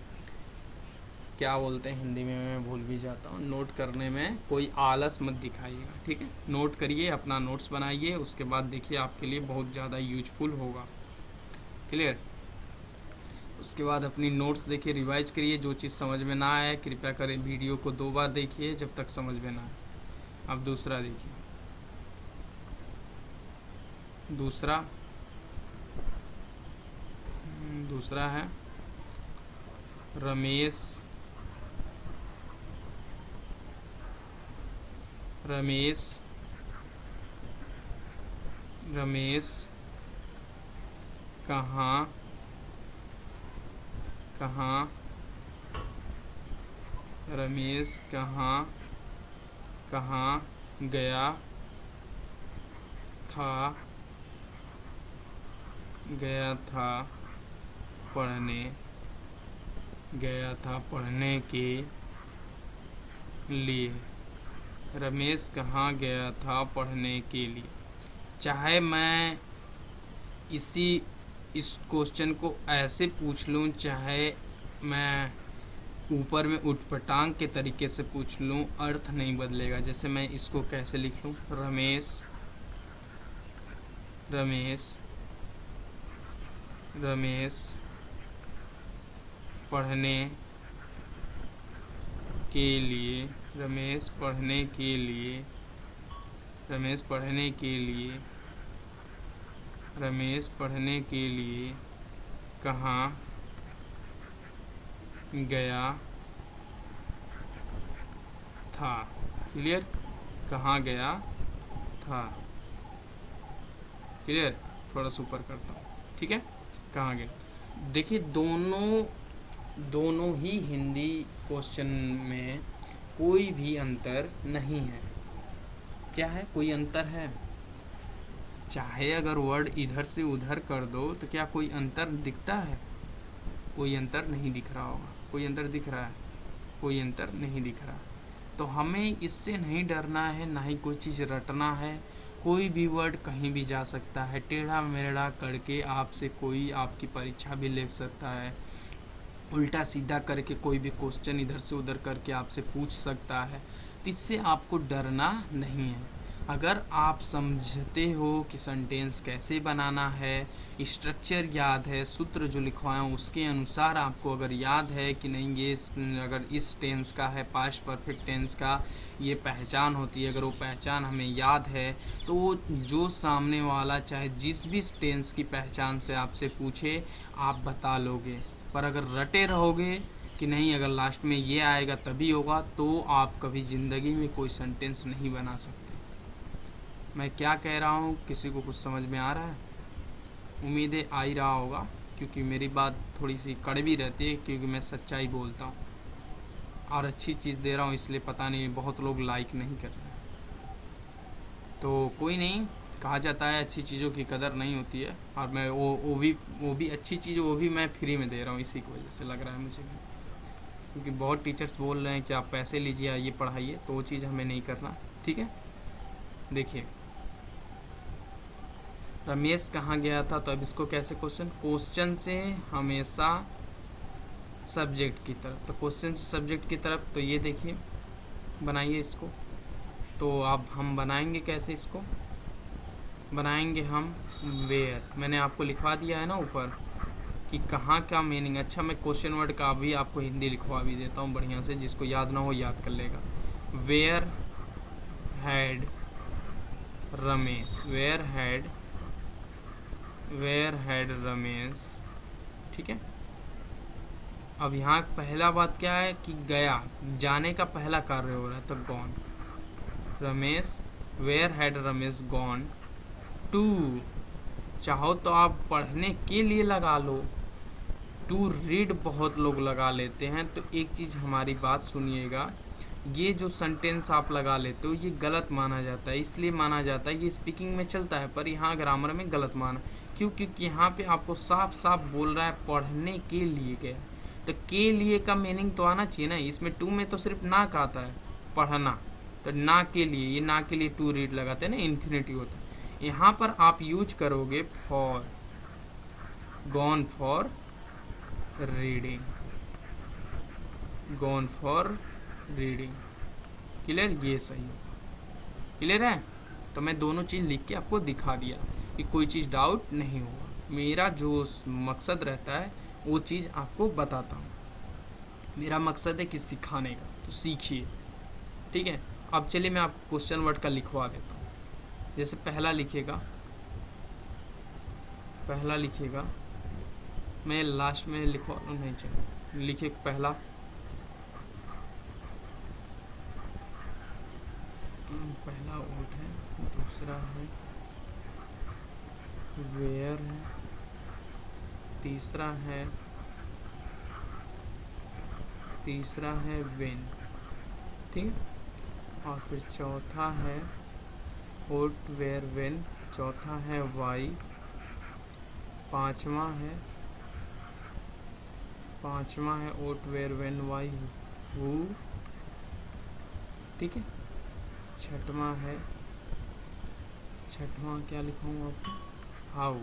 क्या बोलते हैं हिंदी में, मैं भूल भी जाता हूँ, नोट करने में कोई आलस मत दिखाइएगा, ठीक है। नोट करिए, अपना नोट्स बनाइए, उसके बाद देखिए आपके लिए बहुत ज़्यादा यूजफुल होगा, क्लियर। उसके बाद अपनी नोट्स देखिए, रिवाइज करिए, जो चीज़ समझ में ना आए कृपया करें वीडियो को 2 बार देखिए जब तक समझ में ना आए। अब दूसरा देखिए, दूसरा है रमेश कहाँ रमेश कहाँ गया था पढ़ने के लिए, रमेश कहाँ गया था पढ़ने के लिए। चाहे मैं इस क्वेश्चन को ऐसे पूछ लूँ, चाहे मैं ऊपर में उठपटांग के तरीके से पूछ लूँ, अर्थ नहीं बदलेगा। जैसे मैं इसको कैसे लिख लूँ, रमेश रमेश रमेश पढ़ने के लिए रमेश पढ़ने के लिए रमेश पढ़ने के लिए रमेश पढ़ने के लिए कहाँ गया था। क्लियर, कहाँ गया था। क्लियर, थोड़ा सा ऊपर करता हूँ, ठीक है। कहाँ गया, देखिए दोनों ही हिंदी क्वेश्चन में कोई भी अंतर नहीं है। क्या है, कोई अंतर है? चाहे अगर वर्ड इधर से उधर कर दो तो क्या कोई अंतर दिखता है? कोई अंतर नहीं दिख रहा होगा। कोई अंतर दिख रहा है? कोई अंतर नहीं दिख रहा। तो हमें इससे नहीं डरना है, ना ही कोई चीज़ रटना है। कोई भी वर्ड कहीं भी जा सकता है, टेढ़ा मेढ़ा करके आपसे कोई आपकी परीक्षा भी ले सकता है, उल्टा सीधा करके कोई भी क्वेश्चन इधर से उधर करके आपसे पूछ सकता है। तो इससे आपको डरना नहीं है। अगर आप समझते हो कि सेंटेंस कैसे बनाना है, स्ट्रक्चर याद है, सूत्र जो लिखवाया उसके अनुसार आपको अगर याद है कि नहीं, ये अगर इस टेंस का है, पास्ट परफेक्ट टेंस का ये पहचान होती है, अगर वो पहचान हमें याद है तो वो जो सामने वाला चाहे जिस भी टेंस की पहचान से आपसे पूछे आप बता लोगे। पर अगर रटे रहोगे कि नहीं अगर लास्ट में ये आएगा तभी होगा, तो आप कभी ज़िंदगी में कोई सेंटेंस नहीं बना सकते। मैं क्या कह रहा हूँ, किसी को कुछ समझ में आ रहा है? उम्मीद है आ ही रहा होगा, क्योंकि मेरी बात थोड़ी सी कड़वी रहती है, क्योंकि मैं सच्चाई बोलता हूँ और अच्छी चीज़ दे रहा हूँ, इसलिए पता नहीं बहुत लोग लाइक नहीं कर रहे। तो कोई नहीं, कहा जाता है अच्छी चीज़ों की कदर नहीं होती है, और मैं वो भी अच्छी चीज़ वो भी मैं फ्री में दे रहा हूँ, इसी की वजह से लग रहा है मुझे। क्योंकि बहुत टीचर्स बोल रहे हैं कि आप पैसे लीजिए ये पढ़ाइए, तो वो चीज़ हमें नहीं करना, ठीक है। देखिए रमेश कहाँ गया था, तो अब इसको कैसे क्वेश्चन से हमेशा सब्जेक्ट की तरफ, तो क्वेश्चन से सब्जेक्ट की तरफ, तो ये देखिए बनाइए इसको। तो अब हम बनाएंगे कैसे, इसको बनाएंगे हम वेयर। मैंने आपको लिखवा दिया है ना ऊपर कि कहाँ का मीनिंग। अच्छा, मैं क्वेश्चन वर्ड का भी आपको हिंदी लिखवा भी देता हूँ बढ़िया से, जिसको याद ना हो याद कर लेगा। Where had Ramesh, where had Ramesh, ठीक है। अब यहाँ पहला बात क्या है कि गया, जाने का पहला कार्य हो रहा है, तो gone. Ramesh, where had Ramesh gone to, चाहो तो आप पढ़ने के लिए लगा लो, टू रीड बहुत लोग लगा लेते हैं। तो एक चीज़ हमारी बात सुनिएगा, ये जो सेंटेंस आप लगा लेते हो ये गलत माना जाता है। इसलिए माना जाता है, ये स्पीकिंग में चलता है पर यहाँ ग्रामर में गलत माना। क्यों? क्योंकि यहाँ पे आपको साफ साफ बोल रहा है पढ़ने के लिए गया, तो के लिए का मीनिंग तो आना चाहिए ना। इसमें टू में तो सिर्फ ना का आता है, पढ़ना, तो ना के लिए, ये ना के लिए टू रीड लगाते हैं ना, इन्फिनिटिव होता है। यहाँ पर आप यूज करोगे for, gone for reading, gone for reading. Clear, ये सही होगा। क्लियर है? तो मैं दोनों चीज़ लिख के आपको दिखा दिया कि कोई चीज़ डाउट नहीं होगा। मेरा जो मकसद रहता है वो चीज़ आपको बताता हूँ। मेरा मकसद है कि सिखाने का, तो सीखिए, ठीक है। अब चलिए मैं आपको क्वेश्चन वर्ड का लिखवा देता हूँ। जैसे पहला लिखिएगा, मैं लास्ट में लिखवा लूँ, नहीं चाहिए, लिखिए पहला, ऊँट है, दूसरा है वेयर है, तीसरा है वेन, ठीक है। और फिर चौथा है ओट वेयर वेन, चौथा है वाई, पांचवा है what where when why who, ठीक है। छठवां है छठवां क्या लिखाऊँ आपको, हाउ।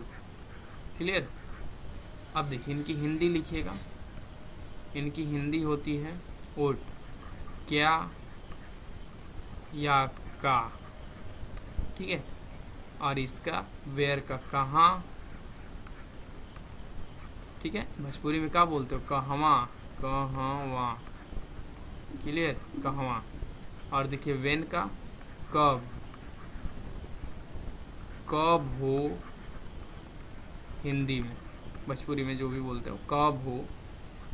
क्लियर। अब देखिए इनकी हिंदी लिखिएगा, इनकी हिंदी होती है ओट, क्या या का, ठीक है। और इसका वेयर का कहाँ, ठीक है। भोजपुरी में क्या बोलते हो, कहवा, कहवा। क्लियर, कहवा। और देखिए वेन का कब, कब हो, हिंदी में भोजपुरी में जो भी बोलते हो कब हो।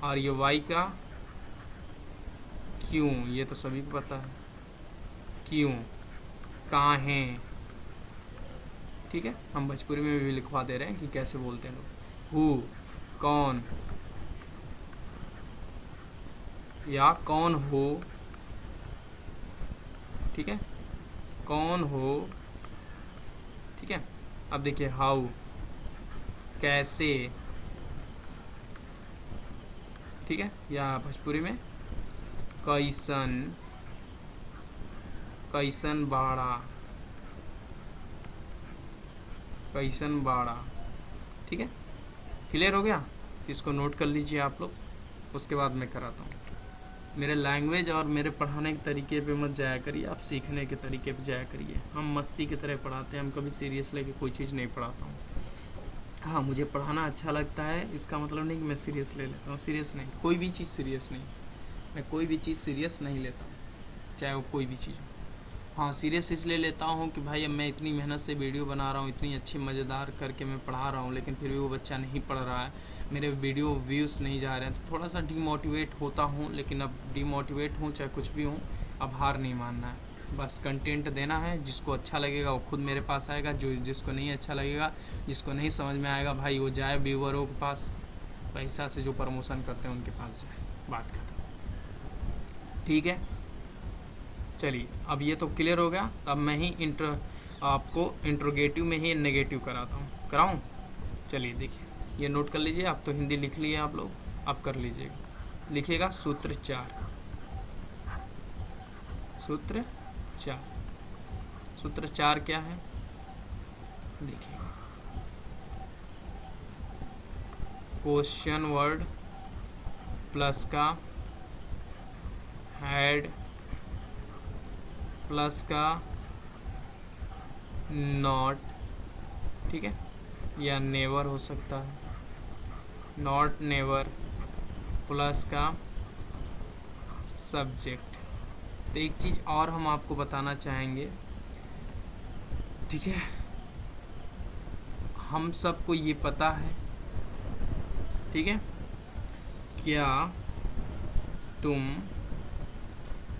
और ये वाई का क्यों, ये तो सभी को पता है, क्यों, काहे, ठीक है। हम भोजपुरी में भी लिखवा दे रहे हैं कि कैसे बोलते हैं लोग। हु, कौन, या कौन हो, ठीक है, कौन हो, ठीक है। अब देखिए हाउ, कैसे, ठीक है। या भोजपुरी में कैसन, कैसन बाड़ा, कैसन बाड़ा, ठीक है। क्लियर हो गया, इसको नोट कर लीजिए आप लोग, उसके बाद मैं कराता हूँ। मेरे लैंग्वेज और मेरे पढ़ाने के तरीके पे मत जाया करिए, आप सीखने के तरीके पे जाया करिए। हम मस्ती की तरह पढ़ाते हैं, हम कभी सीरियस लेके कोई चीज़ नहीं पढ़ाता हूँ। हाँ, मुझे पढ़ाना अच्छा लगता है, इसका मतलब नहीं कि मैं सीरियस ले लेता हूँ, सीरियस नहीं, कोई भी चीज़ सीरियस नहीं, मैं कोई भी चीज़ सीरियस नहीं लेता हूँ, चाहे वो कोई भी चीज़ हो। हाँ, सीरियस इसलिए लेता हूँ कि भाई अब मैं इतनी मेहनत से वीडियो बना रहा हूँ, इतनी अच्छी मज़ेदार करके मैं पढ़ा रहा हूँ, लेकिन फिर भी वो बच्चा नहीं पढ़ रहा है, मेरे वीडियो व्यूज़ नहीं जा रहे हैं, तो थोड़ा सा डीमोटिवेट होता हूँ। लेकिन अब डीमोटिवेट हूँ चाहे कुछ भी हूँ, अब हार नहीं मानना है, बस कंटेंट देना है। जिसको अच्छा लगेगा वो खुद मेरे पास आएगा, जो जिसको नहीं अच्छा लगेगा, जिसको नहीं समझ में आएगा, भाई वो जाए व्यूअरों के पास, पैसा से जो प्रमोशन करते हैं उनके पास जाए, बात खत्म, ठीक है। चलिए अब ये तो क्लियर हो गया, अब मैं ही आपको इंट्रोगेटिव में ही नेगेटिव कराता हूँ, कराऊँ। चलिए देखिए, ये नोट कर लीजिए, आप तो हिंदी लिख लिए आप लोग, अब कर लीजिएगा, लिखिएगा सूत्रचार, सूत्रचार। सूत्रचार क्या है, देखिए, क्वेश्चन वर्ड प्लस का हेड प्लस का नॉट, ठीक है, या नेवर हो सकता है, नॉट नेवर प्लस का सब्जेक्ट। तो एक चीज़ और हम आपको बताना चाहेंगे, ठीक है, हम सबको ये पता है, ठीक है, क्या तुम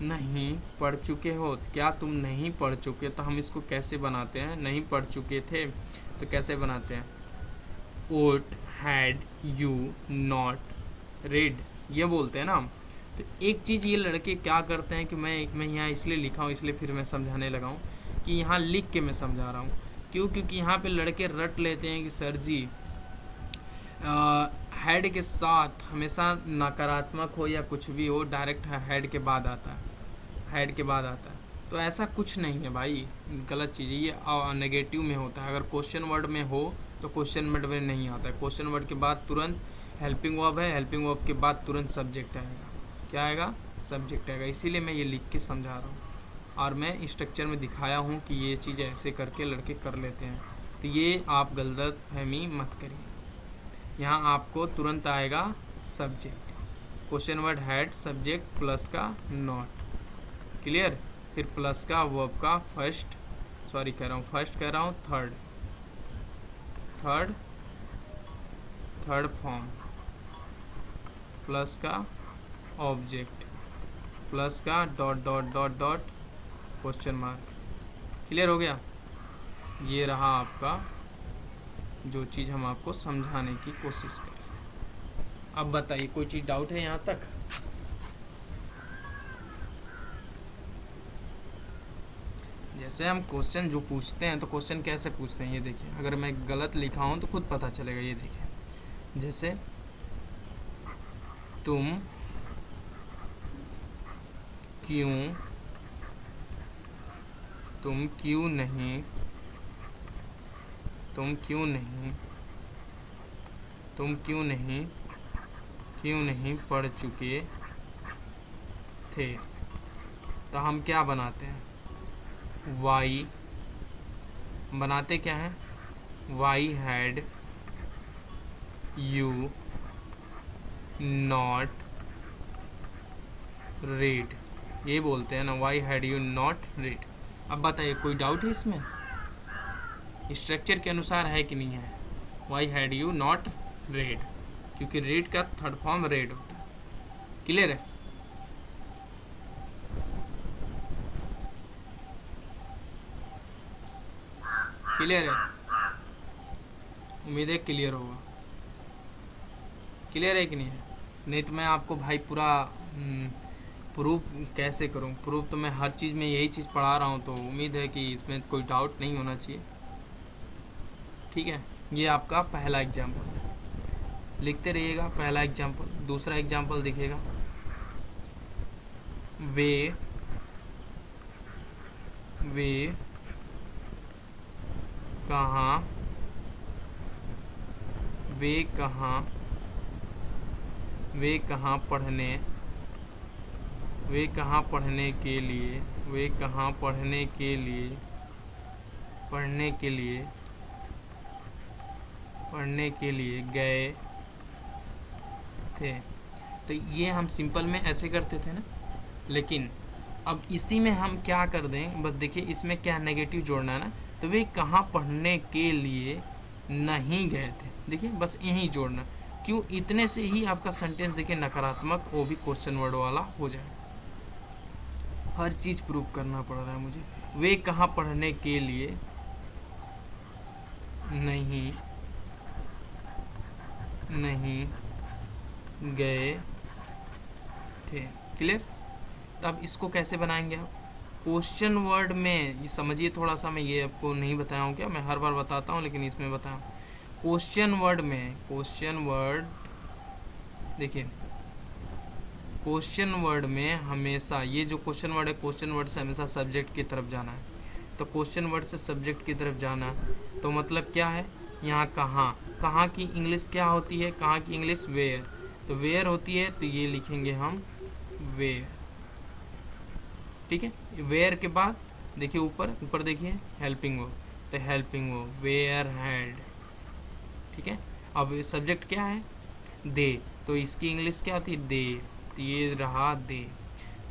नहीं पढ़ चुके हो, क्या तुम नहीं पढ़ चुके, तो हम इसको कैसे बनाते हैं, नहीं पढ़ चुके थे तो कैसे बनाते हैं, vote had you not red, ये बोलते हैं ना। तो एक चीज़ ये लड़के क्या करते हैं कि मैं यहाँ इसलिए लिखा हूँ, इसलिए फिर मैं समझाने लगा हूँ कि यहाँ लिख के मैं समझा रहा हूँ, क्यों, क्योंकि यहाँ पे लड़के रट लेते हैं कि सर जी हेड के साथ हमेशा नकारात्मक हो या कुछ भी हो, डायरेक्ट हेड के बाद आता है, हेड के बाद आता है। तो ऐसा कुछ नहीं है भाई, गलत चीज़ है ये, नेगेटिव में होता है। अगर क्वेश्चन वर्ड में हो तो क्वेश्चन वर्ड में नहीं आता है, क्वेश्चन वर्ड के बाद तुरंत हेल्पिंग वर्ब है, हेल्पिंग वर्ब के बाद तुरंत सब्जेक्ट आएगा, क्या आएगा, सब्जेक्ट आएगा। इसीलिए मैं ये लिख के समझा रहा हूँ और मैं स्ट्रक्चर में दिखाया हूँ कि ये चीज़ ऐसे करके लड़के कर लेते हैं। तो ये आप गलत फहमी मत करिए, यहाँ आपको तुरंत आएगा subject, question word had, subject plus का नॉट, क्लियर, फिर प्लस का वर्ब का फर्स्ट, सॉरी कह रहा हूँ फर्स्ट, कह रहा हूँ थर्ड, थर्ड फॉर्म, प्लस का ऑब्जेक्ट, प्लस का dot dot dot dot question mark. Clear हो गया, ये रहा आपका जो चीज़ हम आपको समझाने की कोशिश करें। अब बताइए कोई चीज़ डाउट है यहाँ तक। जैसे हम क्वेश्चन जो पूछते हैं तो क्वेश्चन कैसे पूछते हैं ये देखिए, अगर मैं गलत लिखा हूँ तो खुद पता चलेगा, ये देखिए, जैसे तुम क्यों नहीं तुम क्यों नहीं तुम क्यों नहीं पढ़ चुके थे। तो हम क्या बनाते हैं, वाई बनाते क्या हैं, why had you not read, ये बोलते हैं ना, why had you not read. अब बताइए कोई डाउट है इसमें, स्ट्रक्चर के अनुसार है कि नहीं है, why had you not read, क्योंकि रेड का थर्ड फॉर्म रेड होता है। क्लियर है? क्लियर है? उम्मीद है क्लियर होगा। क्लियर है कि नहीं है? नहीं तो मैं आपको भाई पूरा प्रूफ कैसे करूं, प्रूफ तो मैं हर चीज़ में यही चीज़ पढ़ा रहा हूं, तो उम्मीद है कि इसमें कोई डाउट नहीं होना चाहिए। ठीक है, ये आपका पहला एग्जाम्पल, लिखते रहिएगा पहला एग्जाम्पल। दूसरा एग्जाम्पल दिखेगा, वे कहाँ पढ़ने के लिए गए थे। तो ये हम सिंपल में ऐसे करते थे ना, लेकिन अब इसी में हम क्या कर दें, बस देखिए इसमें क्या नेगेटिव जोड़ना है ना, तो वे कहाँ पढ़ने के लिए नहीं गए थे, देखिए बस यही जोड़ना। क्यों? इतने से ही आपका सेंटेंस देखिए नकारात्मक, वो भी क्वेश्चन वर्ड वाला हो जाए। हर चीज़ प्रूव करना पड़ रहा है मुझे। वे कहाँ पढ़ने के लिए नहीं गए थे। क्लियर? तो अब इसको कैसे बनाएंगे आप, क्वेश्चन वर्ड में, ये समझिए थोड़ा सा, मैं ये आपको नहीं बताया हूँ क्या, मैं हर बार बताता हूँ लेकिन इसमें बताया। क्वेश्चन वर्ड देखिए, क्वेश्चन वर्ड में हमेशा ये जो क्वेश्चन वर्ड है, क्वेश्चन वर्ड से हमेशा सब्जेक्ट की तरफ जाना है। तो क्वेश्चन वर्ड से सब्जेक्ट की तरफ जाना, तो मतलब क्या है, यहाँ कहाँ की इंग्लिश क्या होती है, कहाँ की इंग्लिश वेयर, तो वेयर होती है, तो ये लिखेंगे हम वेयर। ठीक है, वेयर के बाद देखिए ऊपर देखिए हेल्पिंग वर्ब, तो हेल्पिंग वर्ब वेयर हैड। ठीक है, अब सब्जेक्ट क्या है, दे, तो इसकी इंग्लिश क्या होती है, दे, तो ये रहा दे।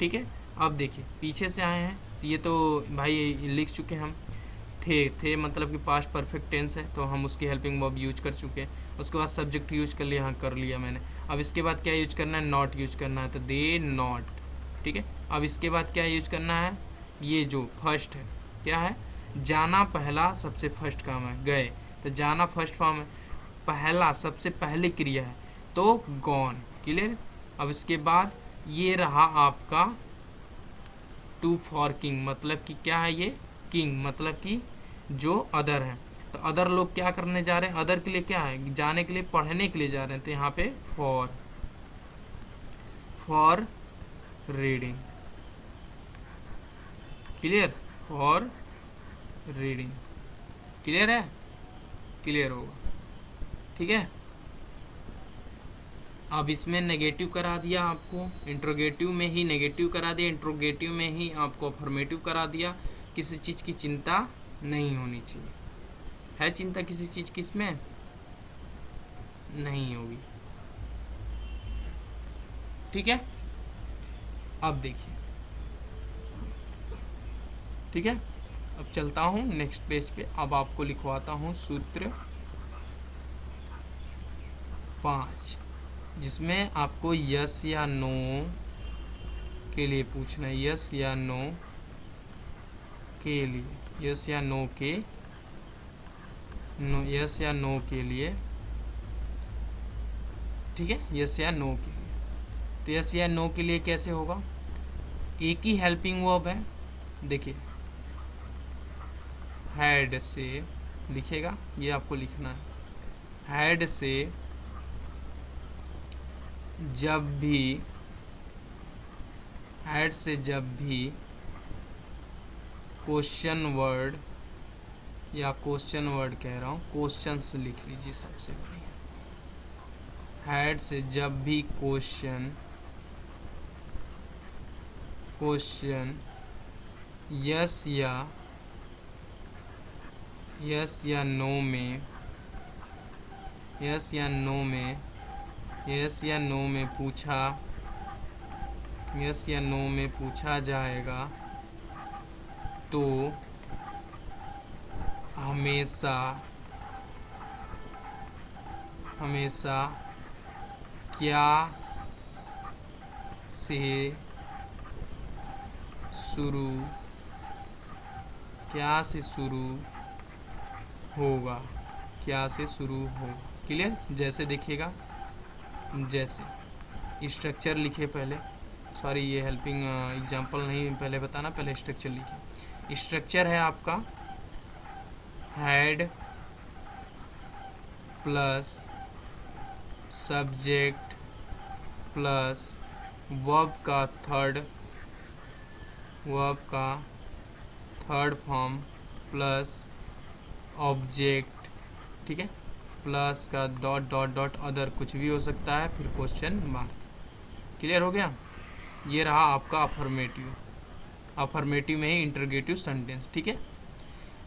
ठीक है, अब देखिए पीछे से आए हैं, तो ये तो भाई लिख चुके हम, थे मतलब कि पास्ट परफेक्ट टेंस है, तो हम उसकी हेल्पिंग वर्ब यूज कर चुके हैं। उसके बाद सब्जेक्ट यूज कर लिया, हाँ कर लिया मैंने। अब इसके बाद क्या यूज करना है, नॉट यूज करना है, तो दे नॉट। ठीक है, अब इसके बाद क्या यूज करना है, ये जो फर्स्ट है क्या है, जाना पहला सबसे फर्स्ट काम है, गए, तो जाना फर्स्ट फॉर्म है, पहला सबसे पहली क्रिया है, तो गॉन। क्लियर? अब इसके बाद ये रहा आपका टू फॉर किंग, मतलब कि क्या है ये, किंग मतलब कि जो अदर है, तो अदर लोग क्या करने जा रहे हैं, अदर के लिए क्या है, जाने के लिए, पढ़ने के लिए जा रहे हैं, तो यहाँ पे for reading. Clear? For reading. Clear है? क्लियर होगा। ठीक है, अब इसमें नेगेटिव करा दिया आपको, इंट्रोगेटिव में ही नेगेटिव करा दिया, इंट्रोगेटिव में ही आपको अफर्मेटिव करा दिया। किसी चीज़ की चिंता नहीं होनी चाहिए, है चिंता किसी चीज़ की इसमें नहीं होगी। ठीक है, अब देखिए, ठीक है, अब चलता हूँ नेक्स्ट पेज पे। अब आपको लिखवाता हूँ सूत्र 5, जिसमें आपको यस या नो के लिए पूछना है, यस या नो के लिए, यस या नो के यस या नो के लिए। ठीक है, यस या नो के लिए, तो यस या नो के लिए कैसे होगा, एक ही हेल्पिंग वर्ब है, देखिए हैड से लिखेगा, ये आपको लिखना है, हैड से जब भी क्वेश्चन वर्ड या क्वेश्चन वर्ड कह रहा हूँ, क्वेश्चंस लिख लीजिए सबसे बढ़िया। हैड से जब भी क्वेश्चन यस या नो में पूछा जाएगा तो हमेशा क्या से शुरू होगा। क्लियर? जैसे देखिएगा, जैसे स्ट्रक्चर लिखे पहले, सॉरी ये हेल्पिंग एग्जांपल नहीं पहले बताना, पहले स्ट्रक्चर लिखिए। स्ट्रक्चर है आपका had plus subject plus verb का थर्ड फॉर्म प्लस ऑब्जेक्ट, ठीक है, प्लस का डॉट डॉट डॉट अदर, कुछ भी हो सकता है, फिर क्वेश्चन मार्क। क्लियर हो गया? ये रहा आपका अफर्मेटिव में ही इंटरोगेटिव सेंटेंस। ठीक है,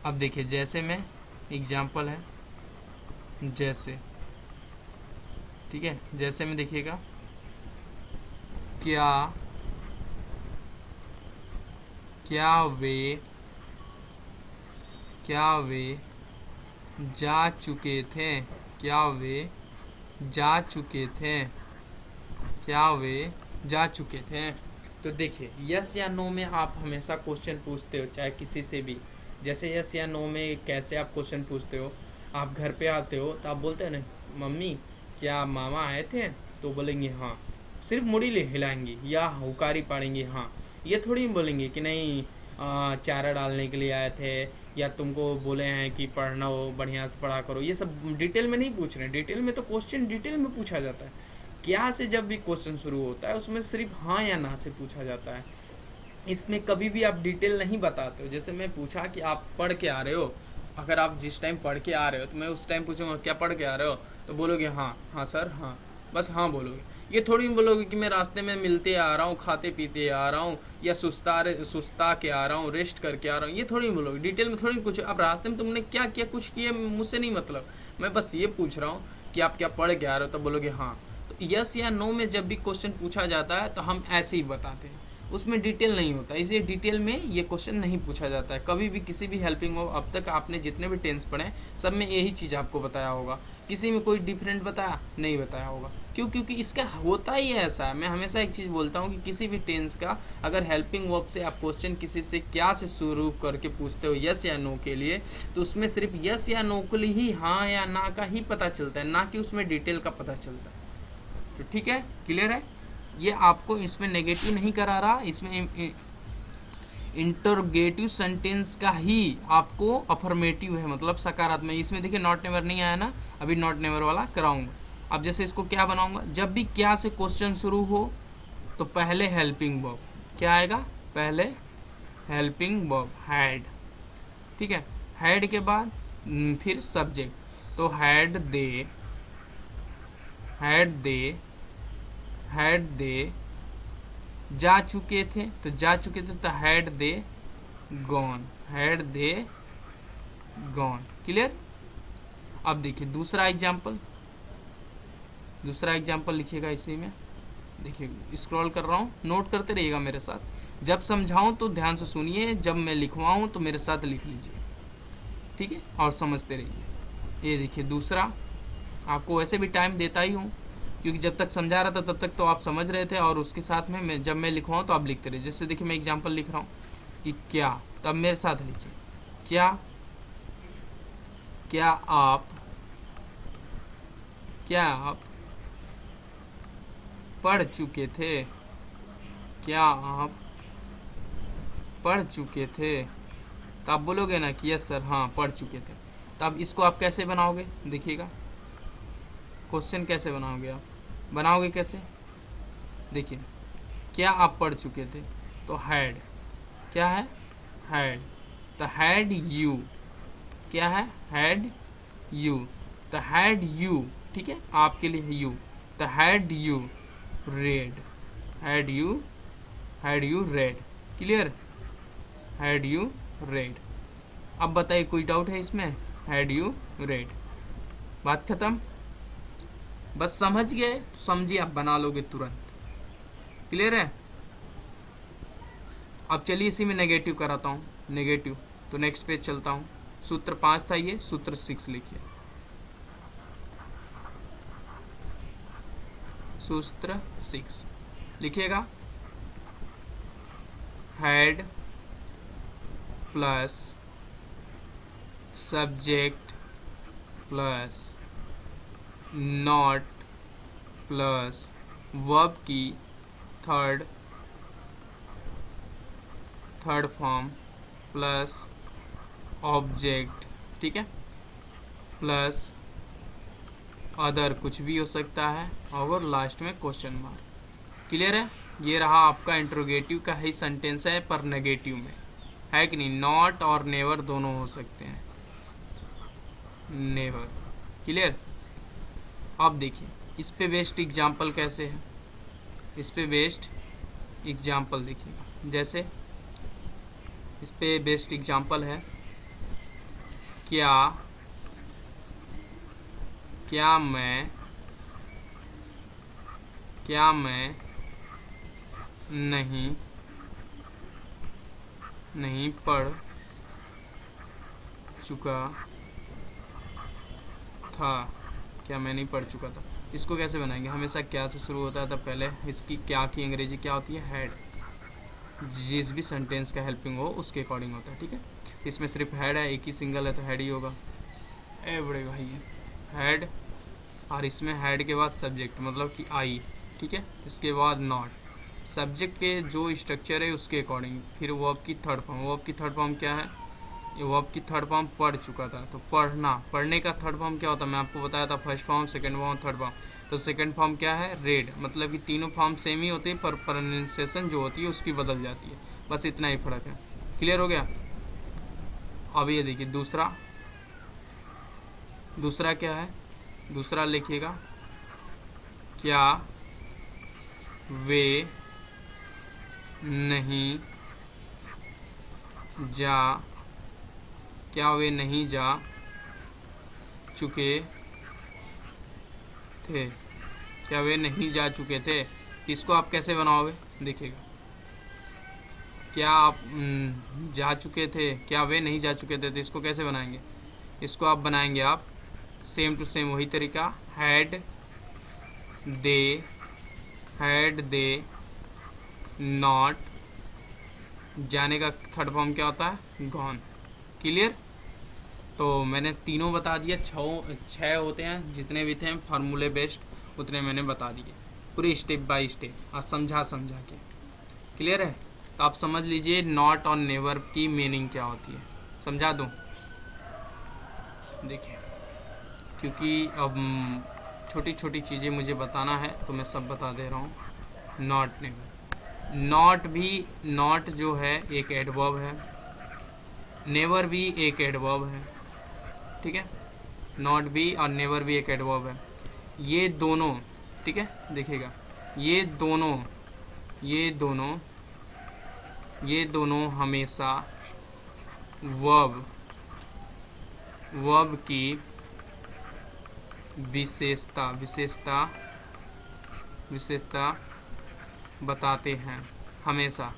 अब देखिए जैसे में एग्जाम्पल है, जैसे, ठीक है, जैसे में देखिएगा, क्या वे जा चुके थे। तो देखिए यस या नो में आप हमेशा क्वेश्चन पूछते हो, चाहे किसी से भी। जैसे यस या नो में कैसे आप क्वेश्चन पूछते हो, आप घर पे आते हो तो आप बोलते हो ना, मम्मी क्या मामा आए थे? तो बोलेंगे हाँ, सिर्फ मुड़ी हिलाएंगी या हुकारी पाड़ेंगी हाँ। ये थोड़ी बोलेंगे कि नहीं चारा डालने के लिए आए थे, या तुमको बोले हैं कि पढ़ना हो, बढ़िया से पढ़ा करो। ये सब डिटेल में नहीं पूछ रहे। डिटेल में तो क्वेश्चन डिटेल में पूछा जाता है। क्या से जब भी क्वेश्चन शुरू होता है उसमें सिर्फ हाँ या ना से पूछा जाता है। इसमें कभी भी आप डिटेल नहीं बताते हो। जैसे मैं पूछा कि आप पढ़ के आ रहे हो, अगर आप जिस टाइम पढ़ के आ रहे हो तो मैं उस टाइम पूछूंगा क्या पढ़ के आ रहे हो, तो बोलोगे हाँ हाँ सर हाँ, बस हाँ बोलोगे। ये थोड़ी बोलोगे कि मैं रास्ते में मिलते आ रहा हूँ, खाते पीते आ रहा हूँ, या सुस्ता के आ रहा हूँ, रेस्ट करके आ रहा हूँ। ये थोड़ी बोलोगे, डिटेल में थोड़ी कुछ। अब रास्ते में तुमने क्या किया, कुछ किया, मुझसे नहीं मतलब, मैं बस ये पूछ रहा हूँ कि आप क्या पढ़ के आ रहे हो, तो बोलोगे हाँ। तो यस या नो में जब भी क्वेश्चन पूछा जाता है तो हम ऐसे ही बताते हैं, उसमें डिटेल नहीं होता। इसलिए डिटेल में ये क्वेश्चन नहीं पूछा जाता है कभी भी, किसी भी हेल्पिंग वर्ब। अब तक आपने जितने भी टेंस पढ़े सब में यही चीज़ आपको बताया होगा, किसी में कोई डिफरेंट बताया नहीं बताया होगा। क्यों? क्योंकि इसका होता ही ऐसा है। मैं हमेशा एक चीज़ बोलता हूँ कि किसी भी टेंस का अगर हेल्पिंग वर्ब से आप क्वेश्चन किसी से क्या से शुरू करके पूछते हो यस या नो के लिए, तो उसमें सिर्फ यस या नो के लिए ही हाँ या ना का ही पता चलता है, ना कि उसमें डिटेल का पता चलता है। तो ठीक है, क्लियर है? ये आपको इसमें नेगेटिव नहीं करा रहा, इसमें इंटरोगेटिव सेंटेंस का ही आपको अफर्मेटिव है, मतलब सकारात्मक। इसमें देखिए नॉट नेवर नहीं आया ना, अभी नॉट नेवर वाला कराऊंगा। अब जैसे इसको क्या बनाऊंगा, जब भी क्या से क्वेश्चन शुरू हो तो पहले हेल्पिंग वर्ब क्या आएगा, पहले हेल्पिंग वर्ब हैड, ठीक है। हैड के बाद फिर सब्जेक्ट, तो हैड दे जा चुके थे, तो जा चुके थे तो हैड दे गॉन, क्लियर? अब देखिए दूसरा एग्जाम्पल लिखिएगा इसी में। देखिए स्क्रॉल कर रहा हूँ, नोट करते रहिएगा मेरे साथ। जब समझाऊं तो ध्यान से सुनिए, जब मैं लिखवाऊं तो मेरे साथ लिख लीजिए, ठीक है, और समझते रहिए। ये देखिए दूसरा, आपको वैसे भी टाइम देता ही हूँ क्योंकि जब तक समझा रहा था तब तक तो आप समझ रहे थे, और उसके साथ में जब मैं लिखवाऊँ तो आप लिखते रहिए। जैसे देखिए मैं एग्जाम्पल लिख रहा हूँ कि क्या, तब मेरे साथ लिखिए, क्या आप पढ़ चुके थे? क्या आप पढ़ चुके थे? तो आप बोलोगे ना कि यस सर हाँ पढ़ चुके थे। तो अब इसको आप कैसे बनाओगे, देखिएगा क्वेश्चन कैसे बनाओगे कैसे, देखिए क्या आप पढ़ चुके थे, तो हैड, क्या है, हैड, तो हैड यू क्या है, हैड यू, तो हैड यू, ठीक है, आपके लिए है यू, तो had you read, had you read, clear, had you read. अब बताइए कोई डाउट है इसमें, हैड यू रेड, बात खत्म। बस समझ गए, समझिए आप बना लोगे तुरंत, क्लियर है। अब चलिए इसी में नेगेटिव कराता हूँ, नेगेटिव, तो नेक्स्ट पेज चलता हूँ। सूत्र 5 था, ये सूत्र 6 लिखिए, सूत्र 6 लिखिएगा, had plus subject plus not plus verb की थर्ड फॉर्म प्लस ऑब्जेक्ट, ठीक है, प्लस अदर कुछ भी हो सकता है, और लास्ट में क्वेश्चन मार्क, क्लियर है। ये रहा आपका इंट्रोगेटिव का ही सेंटेंस है, पर नेगेटिव में है कि नहीं, नॉट और नेवर दोनों हो सकते हैं, नेवर, क्लियर। अब देखिए इस पे बेस्ड एग्जाम्पल कैसे है, इस पे बेस्ड एग्जाम्पल देखिएगा, जैसे इस पे बेस्ड एग्जाम्पल है, क्या मैं नहीं पढ़ चुका था, क्या मैं नहीं पढ़ चुका था। इसको कैसे बनाएंगे, हमेशा क्या से शुरू होता है, तो पहले इसकी क्या की अंग्रेजी क्या होती है, हैड, जिस भी सेंटेंस का हेल्पिंग हो उसके अकॉर्डिंग होता है, ठीक है। इसमें सिर्फ हैड है, एक ही सिंगल है तो हैड ही होगा, ए बड़े भाई हैड, और इसमें हैड के बाद सब्जेक्ट मतलब कि आई, ठीक है, इसके बाद नॉट, सब्जेक्ट के जो स्ट्रक्चर है उसके अकॉर्डिंग, फिर वर्ब की थर्ड फॉर्म, वर्ब की थर्ड फॉर्म क्या है, ये वर्ब की थर्ड फॉर्म पढ़ चुका था, तो पढ़ने का थर्ड फॉर्म क्या होता है, मैं आपको बताया था, first form, second form, third form, तो सेकंड फॉर्म क्या है, रेड, मतलब कि तीनों फॉर्म सेम ही होती है, पर प्रोनाउंसिएशन जो होती है उसकी बदल जाती है, बस इतना ही फर्क है, क्लियर हो गया। अब ये देखिए दूसरा क्या है, दूसरा लिखिएगा, क्या वे नहीं जा चुके थे, क्या वे नहीं जा चुके थे, इसको आप कैसे बनाओगे, देखिएगा, क्या आप जा चुके थे, क्या वे नहीं जा चुके थे, तो इसको कैसे बनाएंगे, इसको आप बनाएंगे आप सेम टू सेम वही तरीका, हैड दे नॉट, जाने का थर्ड फॉर्म क्या होता है, गॉन, क्लियर। तो मैंने तीनों बता दिया, छः होते हैं जितने भी थे फार्मूले बेस्ड, उतने मैंने बता दिए पूरे स्टेप बाय स्टेप, और समझा के, क्लियर है। तो आप समझ लीजिए नॉट और नेवर की मीनिंग क्या होती है, समझा दूँ, देखिए, क्योंकि अब छोटी छोटी चीज़ें मुझे बताना है तो मैं सब बता दे रहा हूँ। नॉट नेवर, नॉट जो है एक एडवर्ब है, नेवर भी एक एडवर्ब है, ठीक है, नॉट भी और नेवर भी एक एडवर्ब है, ये दोनों, ठीक है, देखिएगा, ये दोनों हमेशा वर्ब की विशेषता बताते हैं हमेशा,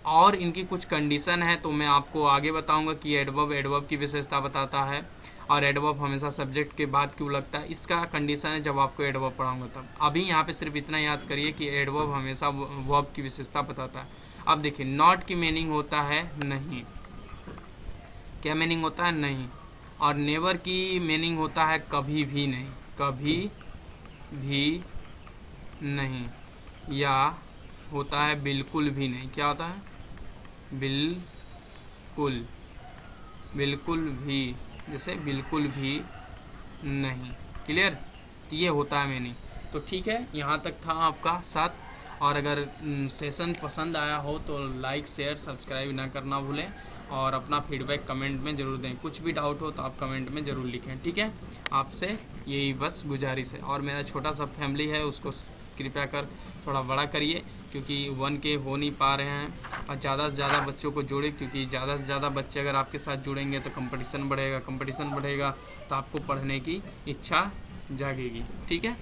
और इनकी कुछ कंडीशन है, तो मैं आपको आगे बताऊंगा कि एडवर्ब की विशेषता बताता है, और एडवर्ब हमेशा सब्जेक्ट के बाद क्यों लगता है, इसका कंडीशन है जब आपको एडवर्ब पढ़ाऊंगा तब। अभी यहाँ पे सिर्फ इतना याद करिए कि एडवर्ब हमेशा वर्ब की विशेषता बताता है। अब देखिए नॉट की मीनिंग होता है नहीं, क्या मीनिंग होता है, नहीं, और नेवर की मीनिंग होता है कभी भी नहीं, या होता है बिल्कुल भी नहीं, क्या होता है, बिल्कुल भी, जैसे बिल्कुल भी नहीं, क्लियर, तो ये होता है मीनिंग। तो ठीक है, यहाँ तक था आपका साथ, और अगर सेशन पसंद आया हो तो लाइक शेयर सब्सक्राइब ना करना भूलें, और अपना फीडबैक कमेंट में ज़रूर दें। कुछ भी डाउट हो तो आप कमेंट में ज़रूर लिखें, ठीक है। आपसे यही बस गुजारिश है। और मेरा छोटा सा फैमिली है, उसको कृपया कर थोड़ा बड़ा करिए, क्योंकि 1K हो नहीं पा रहे हैं। और ज़्यादा से ज़्यादा बच्चों को जोड़े, क्योंकि ज़्यादा से ज़्यादा बच्चे अगर आपके साथ जुड़ेंगे तो कंपटीशन बढ़ेगा तो आपको पढ़ने की इच्छा जागेगी, ठीक है।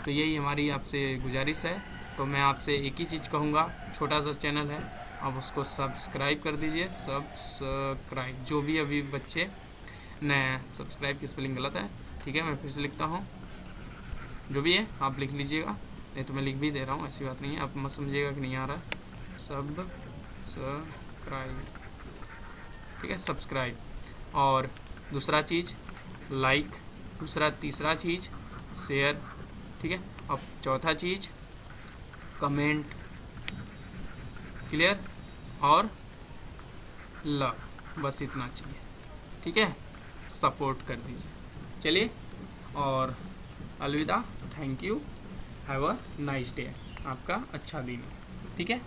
तो यही हमारी आपसे गुजारिश है। तो मैं आपसे एक ही चीज़ कहूँगा, छोटा सा चैनल है, आप उसको सब्सक्राइब कर दीजिए। सब्सक्राइब, जो भी अभी बच्चे नए, सब्सक्राइब की स्पेलिंग गलत है, ठीक है, मैं फिर से लिखता हूँ। जो भी है आप लिख लीजिएगा, नहीं तो मैं लिख भी दे रहा हूँ, ऐसी बात नहीं है, आप मत समझिएगा कि नहीं आ रहा है। सब्सक्राइब, ठीक है, सब्सक्राइब। और दूसरा चीज़ लाइक, तीसरा चीज़ शेयर, ठीक है। अब चौथा चीज़ कमेंट, क्लियर, और लव, बस इतना चाहिए, ठीक है। सपोर्ट कर दीजिए। चलिए, और अलविदा, thank you, have a nice day, आपका अच्छा दिन हो, ठीक है।